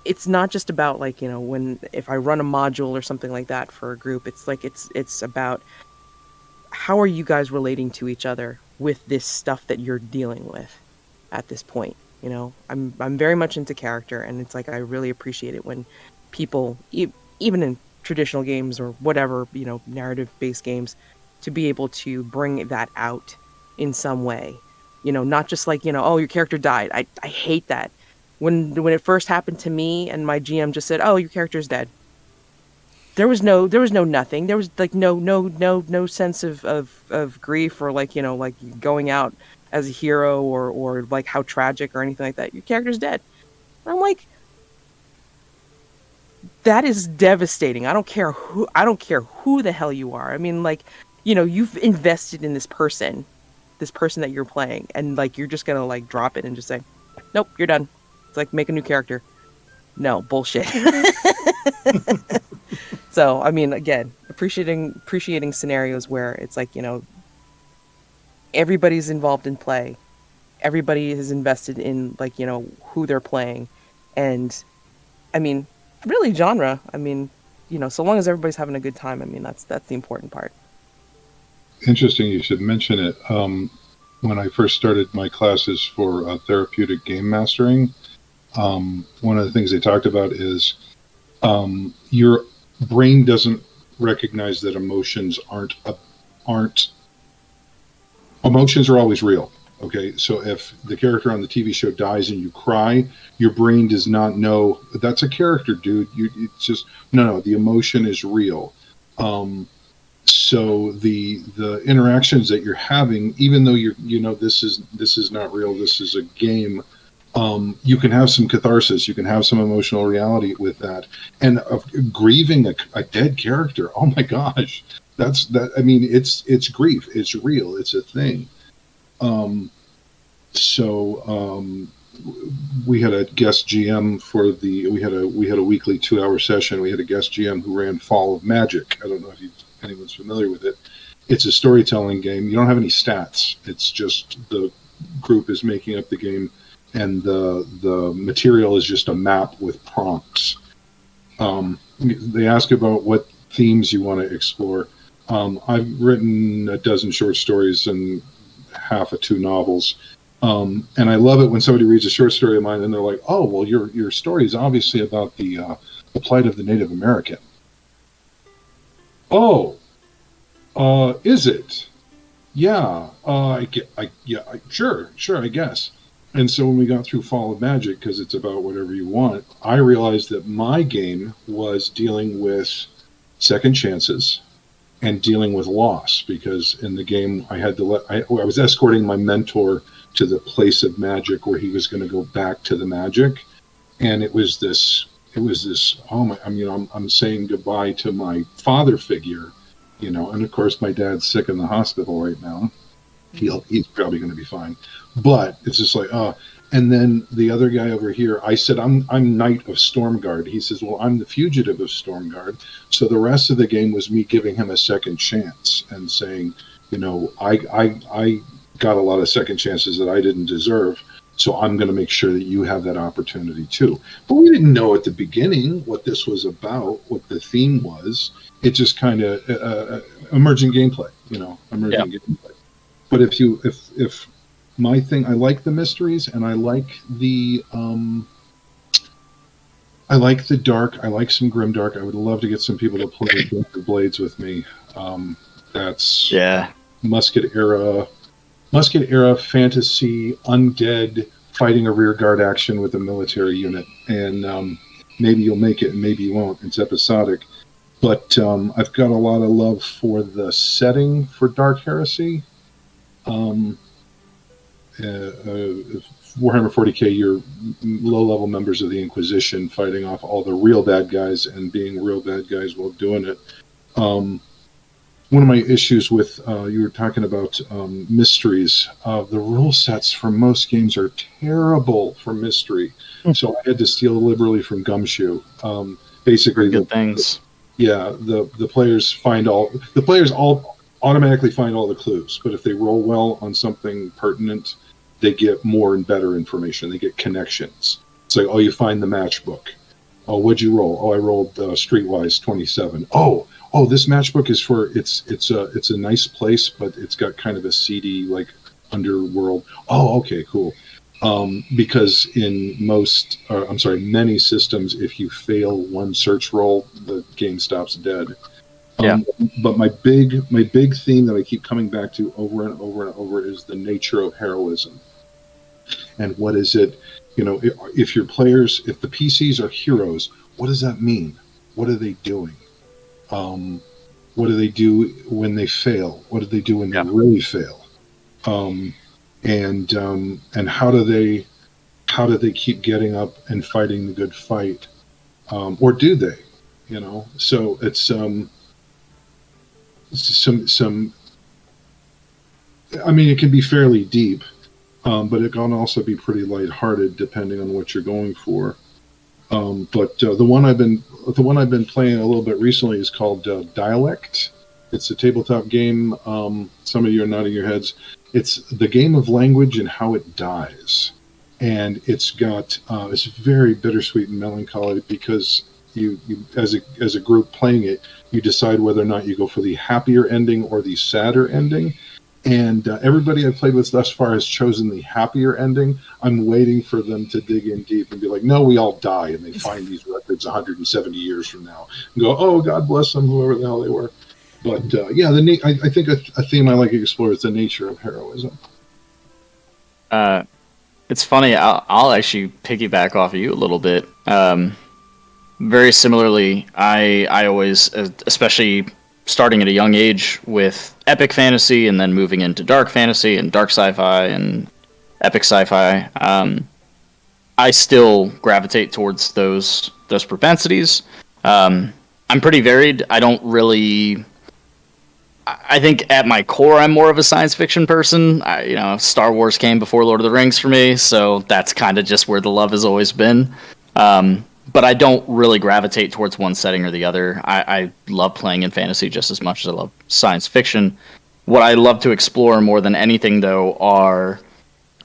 it's not just about if I run a module or something like that for a group, it's about how are you guys relating to each other with this stuff that you're dealing with at this point, You know, I'm very much into character, and it's like I really appreciate it when people, even in traditional games or whatever, you know, narrative-based games, to be able to bring that out in some way. You know, not just like, you know, oh, your character died. I hate that. When it first happened to me and my GM just said, "Oh, your character's dead." There was no nothing. There was like no sense of grief or like, you know, like going out as a hero or like how tragic or anything like that. Your character's dead. And I'm like, that is devastating. I don't care who the hell you are. I mean, like, you know, you've invested in this person that you're playing, and like you're just gonna like drop it and just say, "Nope, you're done." It's like, make a new character. No, bullshit. So, I mean, again, appreciating scenarios where it's like, you know, everybody's involved in play. Everybody is invested in, like, you know, who they're playing. And, I mean, really genre. I mean, you know, so long as everybody's having a good time, I mean, that's the important part. Interesting you should mention it. When I first started my classes for therapeutic game mastering, one of the things they talked about is your brain doesn't recognize that emotions emotions are always real. Okay, so if the character on the TV show dies and you cry, your brain does not know that's a character, dude. It's just no. The emotion is real. So the interactions that you're having, even though you know this is not real, this is a game. You can have some catharsis, you can have some emotional reality with that, and grieving a dead character. Oh my gosh, that. I mean, it's grief. It's real. It's a thing. We had a guest GM for we had a weekly 2-hour session. We had a guest GM who ran Fall of Magic. I don't know if anyone's familiar with it. It's a storytelling game. You don't have any stats. It's just the group is making up the game, and the material is just a map with prompts. They ask about what themes you want to explore. I've written a dozen short stories and half of 2 novels. And I love it when somebody reads a short story of mine and they're like, "Oh, well, your story is obviously about the plight of the Native American." Oh, is it? Yeah, sure, I guess. And so when we got through Fall of Magic, because it's about whatever you want, I realized that my game was dealing with second chances and dealing with loss, because in the game I had to I was escorting my mentor to the place of magic where he was going to go back to the magic, and it was this oh my, I mean, I'm saying goodbye to my father figure, you know, and of course my dad's sick in the hospital right now. He's probably going to be fine, but it's just like, and then the other guy over here, I said, I'm Knight of Stormguard. He says, well, I'm the fugitive of Stormguard. So the rest of the game was me giving him a second chance and saying, you know, I got a lot of second chances that I didn't deserve, so I'm going to make sure that you have that opportunity too. But we didn't know at the beginning what this was about, what the theme was. It just kind of emerging gameplay, you know, gameplay. But if my thing, I like the mysteries, and I like the dark. I like some grimdark. I would love to get some people to play Winter Blades with me. That's Musket era fantasy, undead, fighting a rearguard action with a military unit. And maybe you'll make it and maybe you won't. It's episodic. But I've got a lot of love for the setting for Dark Heresy. Warhammer 40k, you're low-level members of the Inquisition fighting off all the real bad guys and being real bad guys while doing it. One of my issues with, you were talking about mysteries. The rule sets for most games are terrible for mystery. So I had to steal liberally from Gumshoe. Basically, good things. The players all automatically find all the clues, but if they roll well on something pertinent, they get more and better information. They get connections. It's like, oh, you find the matchbook. Oh, what'd you roll? Oh, I rolled Streetwise 27. Oh, this matchbook is for it's a nice place, but it's got kind of a seedy like underworld. Oh, okay, cool. Because in many systems, if you fail one search roll, the game stops dead. But my big theme that I keep coming back to over and over and over is the nature of heroism. And what is it? If the PCs are heroes, what does that mean? What are they doing? What do they do when they fail? What do they do when they really fail? And how do they keep getting up and fighting the good fight? Or do they? So it's some. I mean, it can be fairly deep, but it can also be pretty lighthearted depending on what you're going for. But the one I've been playing a little bit recently is called Dialect. It's a tabletop game. Some of you are nodding your heads. It's the game of language and how it dies, and it's very bittersweet and melancholy because you as a group playing it, you decide whether or not you go for the happier ending or the sadder ending. And everybody I've played with thus far has chosen the happier ending. I'm waiting for them to dig in deep and be like, no, we all die. And they find these records 170 years from now and go, oh, God bless them, whoever the hell they were. But I think a theme I like to explore is the nature of heroism. It's funny, I'll actually piggyback off of you a little bit. Very similarly, I always, especially starting at a young age with epic fantasy and then moving into dark fantasy and dark sci-fi and epic sci-fi, I still gravitate towards those propensities. I'm pretty varied. I think at my core I'm more of a science fiction person. Star Wars came before Lord of the Rings for me, so that's kind of just where the love has always been. But I don't really gravitate towards one setting or the other. I love playing in fantasy just as much as I love science fiction. What I love to explore more than anything, though, are,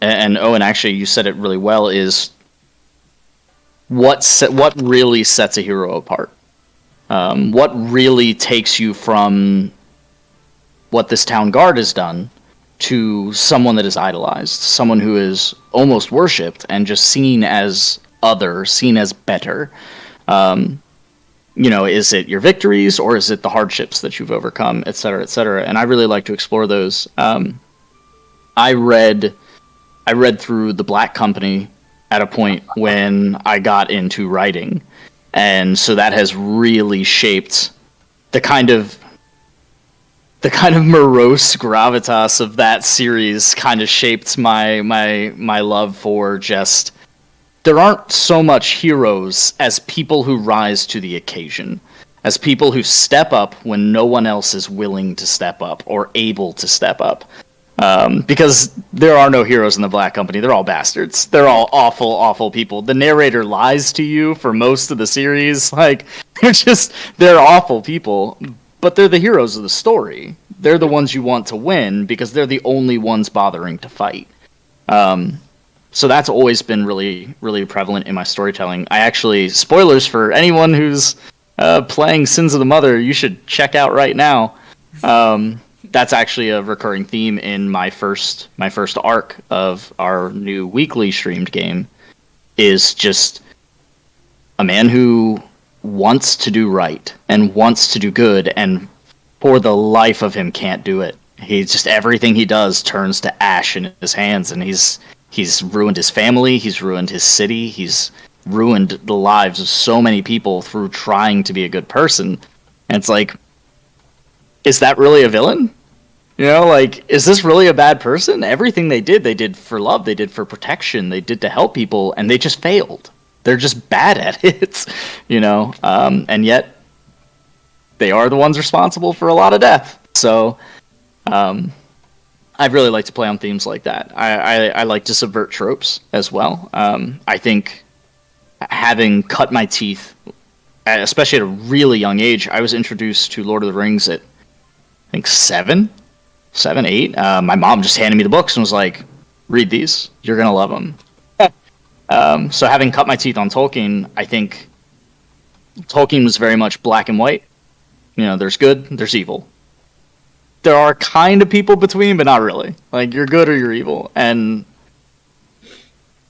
and Owen, actually, you said it really well, is what really sets a hero apart. What really takes you from what this town guard has done to someone that is idolized, someone who is almost worshipped and just seen as other, seen as better. Is it your victories or is it the hardships that you've overcome, et cetera, et cetera? And I really like to explore those. I read through The Black Company at a point when I got into writing, and so that has really shaped the kind of morose gravitas of that series. Kind of shaped my love for just, there aren't so much heroes as people who rise to the occasion, as people who step up when no one else is willing to step up or able to step up. Because there are no heroes in The Black Company. They're all bastards. They're all awful, awful people. The narrator lies to you for most of the series. They're awful people, but they're the heroes of the story. They're the ones you want to win because they're the only ones bothering to fight. So that's always been really, really prevalent in my storytelling. I actually, spoilers for anyone who's playing Sins of the Mother, you should check out right now. That's actually a recurring theme in my first arc of our new weekly streamed game, is just a man who wants to do right and wants to do good, and for the life of him can't do it. Everything he does turns to ash in his hands, and he's ruined his family, he's ruined his city, he's ruined the lives of so many people through trying to be a good person. And it's like, is that really a villain? Is this really a bad person? Everything they did for love, they did for protection, they did to help people, and they just failed. They're just bad at it, and yet they are the ones responsible for a lot of death. So, I really like to play on themes like that. I like to subvert tropes as well. I think having cut my teeth, especially at a really young age, I was introduced to Lord of the Rings at, I think, 7, 8. My mom just handed me the books and was like, read these, you're going to love them. So having cut my teeth on Tolkien, I think Tolkien was very much black and white. There's good, there's evil. There are kind of people between, but not really. You're good or you're evil. And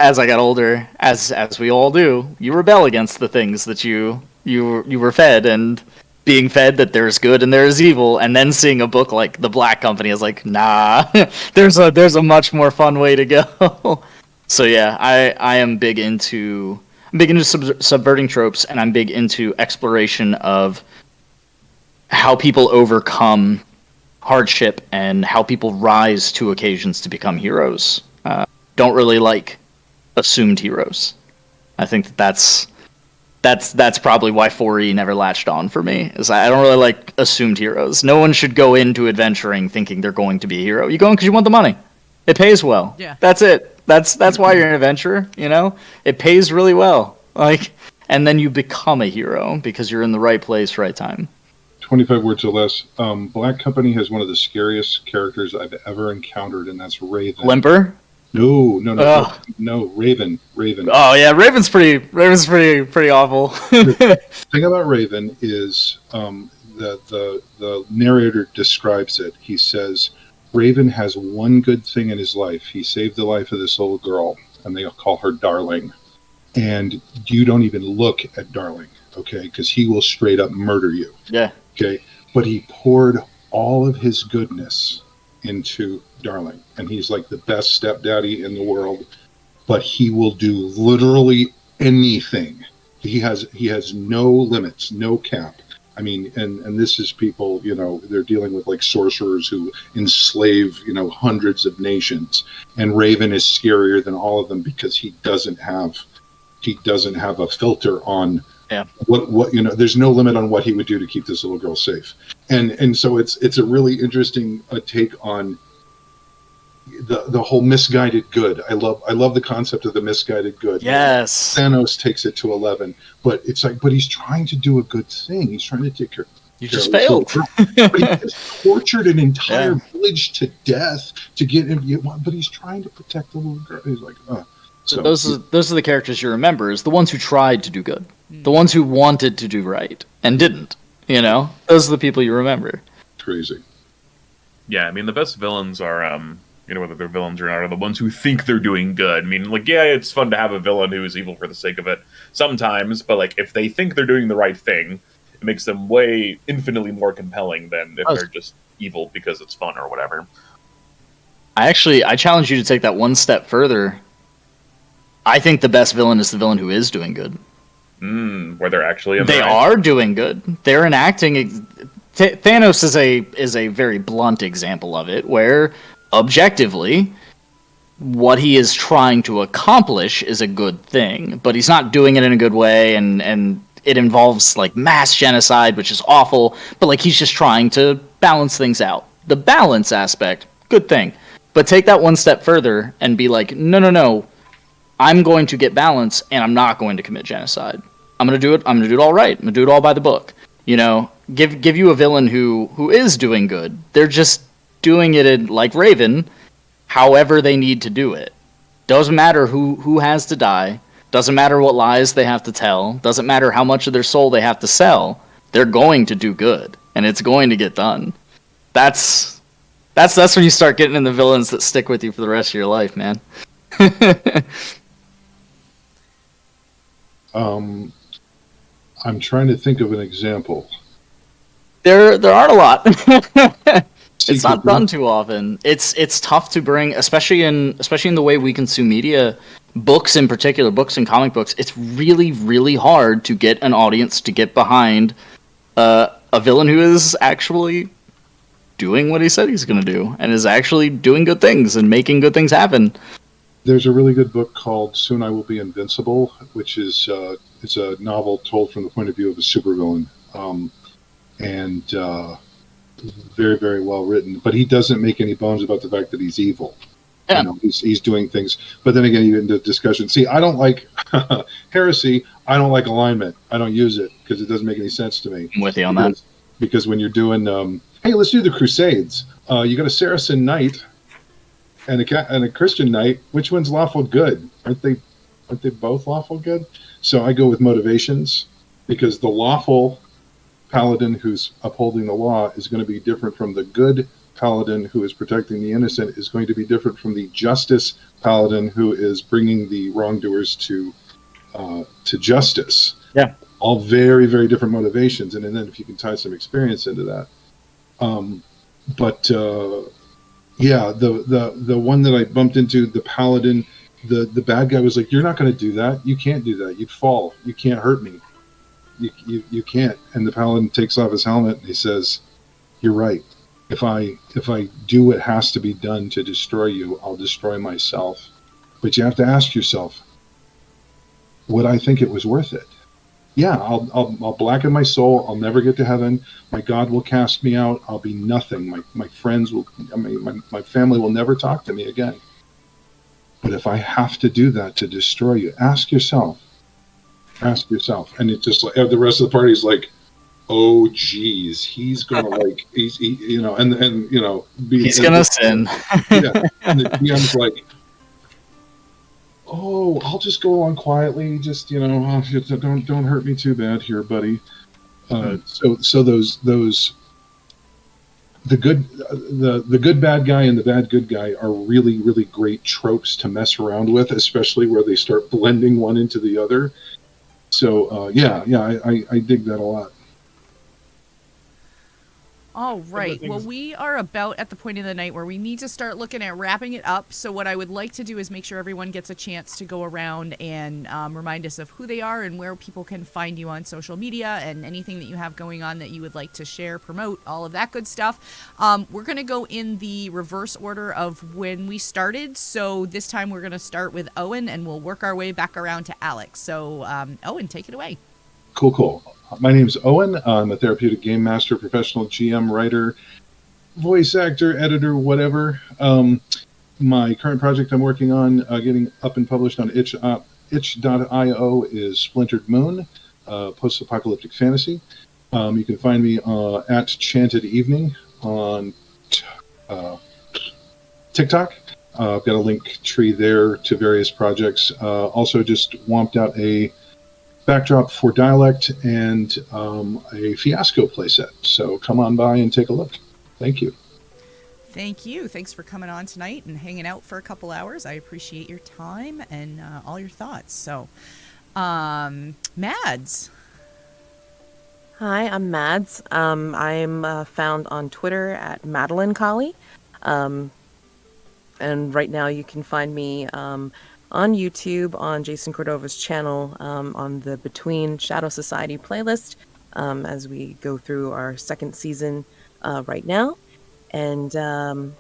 as I got older, as we all do, you rebel against the things that you were fed, and being fed that there's good and there's evil, and then seeing a book like The Black Company is like, nah, there's a much more fun way to go. So yeah, I am big into subverting tropes, and I'm big into exploration of how people overcome hardship and how people rise to occasions to become heroes. Don't really like assumed heroes. I think that's probably why 4E never latched on for me. Is I don't really like assumed heroes. No one should go into adventuring thinking they're going to be a hero. You go in because you want the money. It pays well. Yeah. That's it. That's why you're an adventurer. You know, it pays really well. Like, and then you become a hero because you're in the right place, right time. 25 words or less. Black Company has one of the scariest characters I've ever encountered, and that's Raven. Limper? No, Raven. Oh yeah, Raven's pretty awful. The thing about Raven is the narrator describes it. He says Raven has one good thing in his life. He saved the life of this little girl, and they call her Darling. And you don't even look at Darling, okay? Because he will straight up murder you. Yeah. Okay, but he poured all of his goodness into Darling, and he's like the best stepdaddy in the world, but he will do literally anything. He has no limits, no cap. I mean, and this is people, you know, they're dealing with like sorcerers who enslave, you know, hundreds of nations, and Raven is scarier than all of them because he doesn't have a filter on what you know. There's no limit on what he would do to keep this little girl safe, and so it's a really interesting take on the whole misguided good. I love the concept of the misguided good. Yes, Thanos takes it to 11, but it's like, but he's trying to do a good thing. He's trying to take care. You just failed. But he has tortured an entire village to death to get him. But he's trying to protect the little girl. He's like, So those are the characters you remember, is the ones who tried to do good, the ones who wanted to do right and didn't. You know, those are the people you remember. Crazy. Yeah, I mean, the best villains are, you know, whether they're villains or not, are the ones who think they're doing good. I mean, like, yeah, it's fun to have a villain who is evil for the sake of it sometimes, but like, if they think they're doing the right thing, it makes them way infinitely more compelling than if they're just evil because it's fun or whatever. I challenge you to take that one step further. I think the best villain is the villain who is doing good. Where they're actually they are doing good. They're enacting. Thanos is a very blunt example of it, where objectively, what he is trying to accomplish is a good thing, but he's not doing it in a good way, and it involves like mass genocide, which is awful. But like, he's just trying to balance things out. The balance aspect, good thing. But take that one step further and be like, no. I'm going to get balance, and I'm not going to commit genocide. I'm going to do it. I'm going to do it all right. I'm going to do it all by the book. You know, give you a villain who is doing good. They're just doing it in, like Raven, however they need to do it. Doesn't matter who has to die. Doesn't matter what lies they have to tell. Doesn't matter how much of their soul they have to sell. They're going to do good, and it's going to get done. That's when you start getting in the villains that stick with you for the rest of your life, man. I'm trying to think of an example. There aren't a lot. It's not done too often. It's tough to bring, especially in the way we consume media, books in particular, books and comic books. It's really, really hard to get an audience to get behind a villain who is actually doing what he said he's going to do, and is actually doing good things and making good things happen. There's a really good book called Soon I Will Be Invincible, which is it's a novel told from the point of view of a supervillain, and very, very well written. But he doesn't make any bones about the fact that he's evil. Yeah. You know, he's doing things. But then again, you get into discussion. See, I don't like heresy. I don't like alignment. I don't use it because it doesn't make any sense to me. I'm with you on that. Because when you're doing, hey, let's do the Crusades. You got a Saracen knight and a Christian knight. Which one's lawful good? Aren't they both lawful good? So I go with motivations, because the lawful paladin who's upholding the law is going to be different from the good paladin who is protecting the innocent, is going to be different from the justice paladin who is bringing the wrongdoers to justice. Yeah. All very, very different motivations, and then if you can tie some experience into that. Yeah, the one that I bumped into, the paladin, the bad guy was like, "You're not going to do that. You can't do that. You'd fall. You can't hurt me. You can't." And the paladin takes off his helmet and he says, "You're right. If I do what has to be done to destroy you, I'll destroy myself. But you have to ask yourself, would I think it was worth it? Yeah, I'll blacken my soul. I'll never get to heaven. My God will cast me out. I'll be nothing. My friends will, my family will never talk to me again. But if I have to do that to destroy you, ask yourself. And it's just like the rest of the party's like, oh geez, he's gonna like he's gonna sin. Yeah, and the DM's like, oh, I'll just go along quietly. Just don't hurt me too bad here, buddy. So those the good bad guy and the bad good guy are really, really great tropes to mess around with, especially where they start blending one into the other. So I dig that a lot. All right. Well, we are about at the point of the night where we need to start looking at wrapping it up. So what I would like to do is make sure everyone gets a chance to go around and remind us of who they are and where people can find you on social media and anything that you have going on that you would like to share, promote, all of that good stuff. We're going to go in the reverse order of when we started. So this time we're going to start with Owen and we'll work our way back around to Alex. So Owen, take it away. Cool. My name's Owen. I'm a therapeutic game master, professional GM, writer, voice actor, editor, whatever. My current project I'm working on, getting up and published on itch.io is Splintered Moon, post-apocalyptic fantasy. You can find me at Chanted Evening on TikTok. I've got a link tree there to various projects. Also just womped out a backdrop for Dialect and a Fiasco playset. So come on by and take a look. Thank you. Thank you. Thanks for coming on tonight and hanging out for a couple hours. I appreciate your time and all your thoughts. So, Mads. Hi, I'm Mads. I'm found on Twitter at Madeline Collie. And right now you can find me on YouTube, on Jason Cordova's channel, on the Between Shadow Society playlist, as we go through our second season right now. And I'm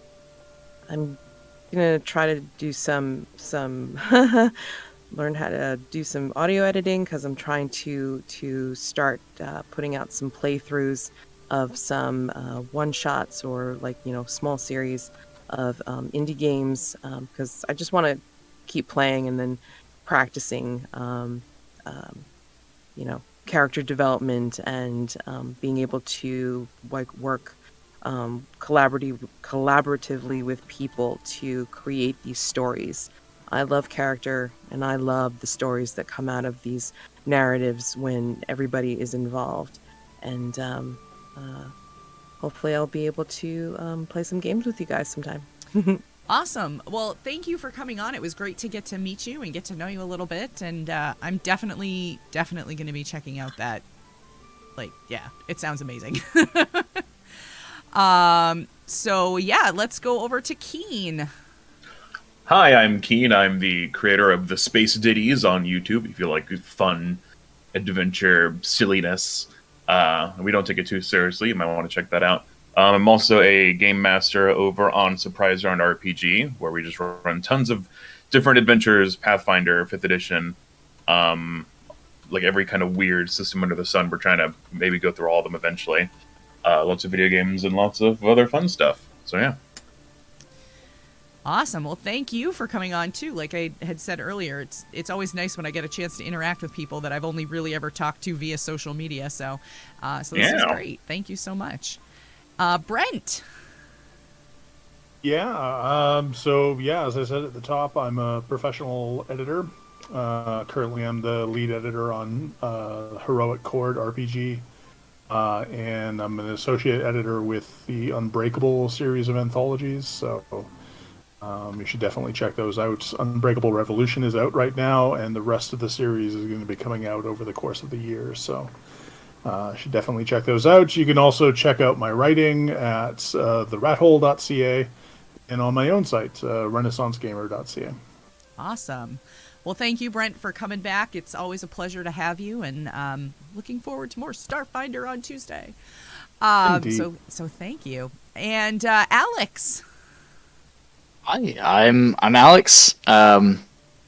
gonna try to do some learn how to do some audio editing, because I'm trying to start putting out some playthroughs of some one-shots or small series of indie games, because I just want to keep playing and then practicing character development and being able to work collaboratively with people to create these stories. I love character and I love the stories that come out of these narratives when everybody is involved, and hopefully I'll be able to play some games with you guys sometime. Awesome. Well, thank you for coming on. It was great to get to meet you and get to know you a little bit. And I'm definitely going to be checking out that. It sounds amazing. So yeah, let's go over to Keen. Hi, I'm Keen. I'm the creator of the Space Diddys on YouTube. If you like fun, adventure, silliness, we don't take it too seriously. You might want to check that out. I'm also a game master over on Surprise Round RPG, where we just run tons of different adventures, Pathfinder, 5th edition, every kind of weird system under the sun. We're trying to maybe go through all of them eventually. Lots of video games and lots of other fun stuff. So yeah. Awesome. Well, thank you for coming on too. Like I had said earlier, it's always nice when I get a chance to interact with people that I've only really ever talked to via social media. So this is great. Thank you so much. Brent. As I said at the top, I'm a professional editor. Currently, I'm the lead editor on Heroic Chord RPG, and I'm an associate editor with the Unbreakable series of anthologies. So You should definitely check those out. Unbreakable Revolution is out right now, and the rest of the series is going to be coming out over the course of the year. So should definitely check those out. You can also check out my writing at therathole.ca and on my own site, renaissancegamer.ca. Awesome. Well, thank you, Brent, for coming back. It's always a pleasure to have you, and looking forward to more Starfinder on Tuesday. So thank you. And Alex. Hi, I'm Alex.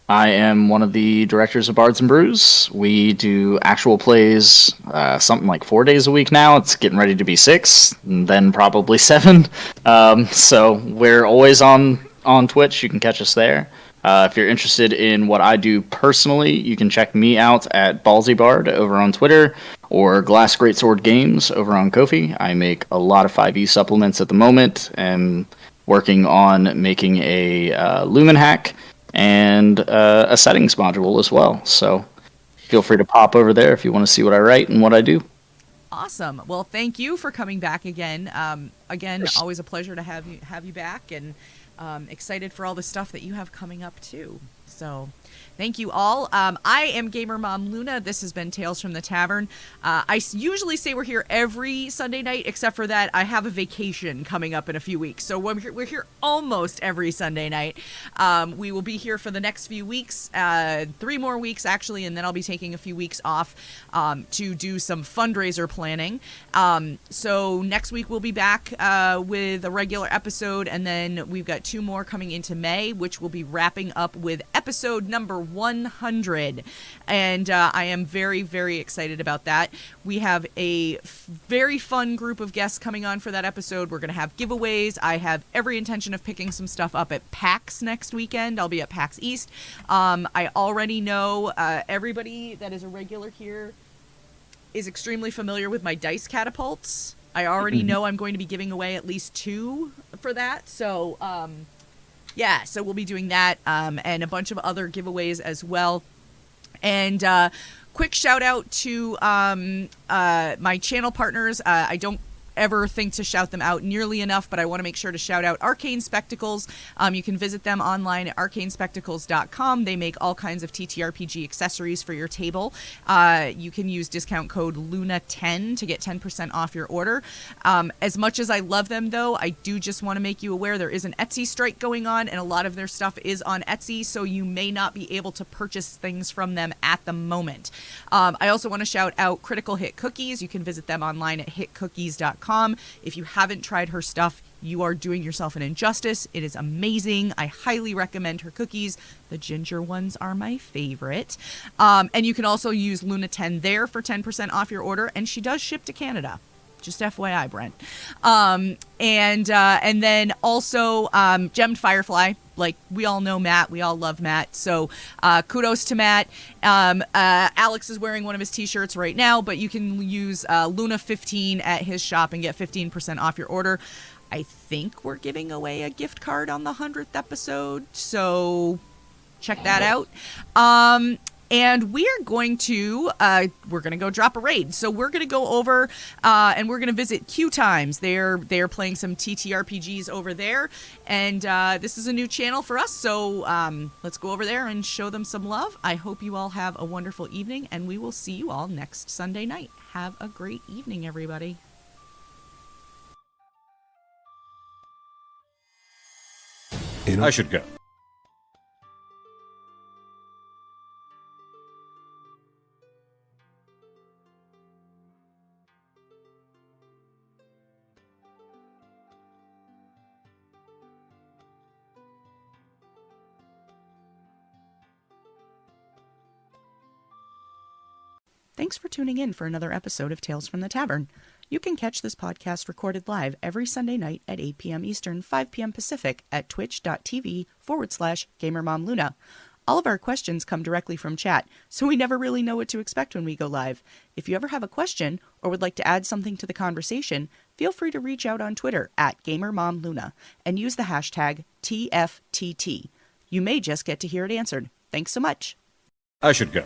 I am one of the directors of Bards Brews. We do actual plays something like 4 days a week now. It's getting ready to be 6, and then probably 7. So we're always on Twitch. You can catch us there. If you're interested in what I do personally, you can check me out at Ballsy Bard over on Twitter, or Glass Greatsword Games over on Ko-fi. I make a lot of 5e supplements at the moment, and working on making a Lumen hack and a settings module as well. So feel free to pop over there if you want to see what I write and what I do. Awesome. Well, thank you for coming back again. Always a pleasure to have you back, and excited for all the stuff that you have coming up too. So thank you all. I am Gamer Mom Luna. This has been Tales from the Tavern. I usually say we're here every Sunday night, except for that I have a vacation coming up in a few weeks. So we're here almost every Sunday night. We will be here for the next few weeks, 3 more weeks actually, and then I'll be taking a few weeks off to do some fundraiser planning. So next week we'll be back with a regular episode, and then we've got 2 more coming into May, which will be wrapping up with episode number 100, and I am very, very excited about that. We have a very fun group of guests coming on for that episode. We're going to have giveaways. I have every intention of picking some stuff up at PAX next weekend. I'll be at PAX East. I already know everybody that is a regular here is extremely familiar with my dice catapults. I already know I'm going to be giving away at least 2 for that, so yeah, so we'll be doing that, and a bunch of other giveaways as well. And quick shout out to my channel partners. I don't ever think to shout them out nearly enough, but I want to make sure to shout out Arcane Spectacles. You can visit them online at arcanespectacles.com. They make all kinds of TTRPG accessories for your table. You can use discount code LUNA10 to get 10% off your order. As much as I love them, though, I do just want to make you aware there is an Etsy strike going on, and a lot of their stuff is on Etsy, so you may not be able to purchase things from them at the moment. I also want to shout out Critical Hit Cookies. You can visit them online at hitcookies.com. If you haven't tried her stuff, you are doing yourself an injustice. It is amazing. I highly recommend her cookies. The ginger ones are my favorite. And you can also use Luna10 there for 10% off your order, and she does ship to Canada. Just FYI, Brent. And then also Gemmed Firefly. Like, we all know Matt. We all love Matt. So kudos to Matt. Alex is wearing one of his t-shirts right now, but you can use Luna15 at his shop and get 15% off your order. I think we're giving away a gift card on the 100th episode, so check that out. And we're going to go drop a raid. So we're going to go over and we're going to visit Q Times. They're playing some TTRPGs over there. And this is a new channel for us. So let's go over there and show them some love. I hope you all have a wonderful evening, and we will see you all next Sunday night. Have a great evening, everybody. I should go. Thanks for tuning in for another episode of Tales from the Tavern. You can catch this podcast recorded live every Sunday night at 8 p.m. Eastern, 5 p.m. Pacific at twitch.tv/GamerMomLuna. All of our questions come directly from chat, so we never really know what to expect when we go live. If you ever have a question or would like to add something to the conversation, feel free to reach out on Twitter at GamerMomLuna and use the hashtag TFTT. You may just get to hear it answered. Thanks so much. I should go.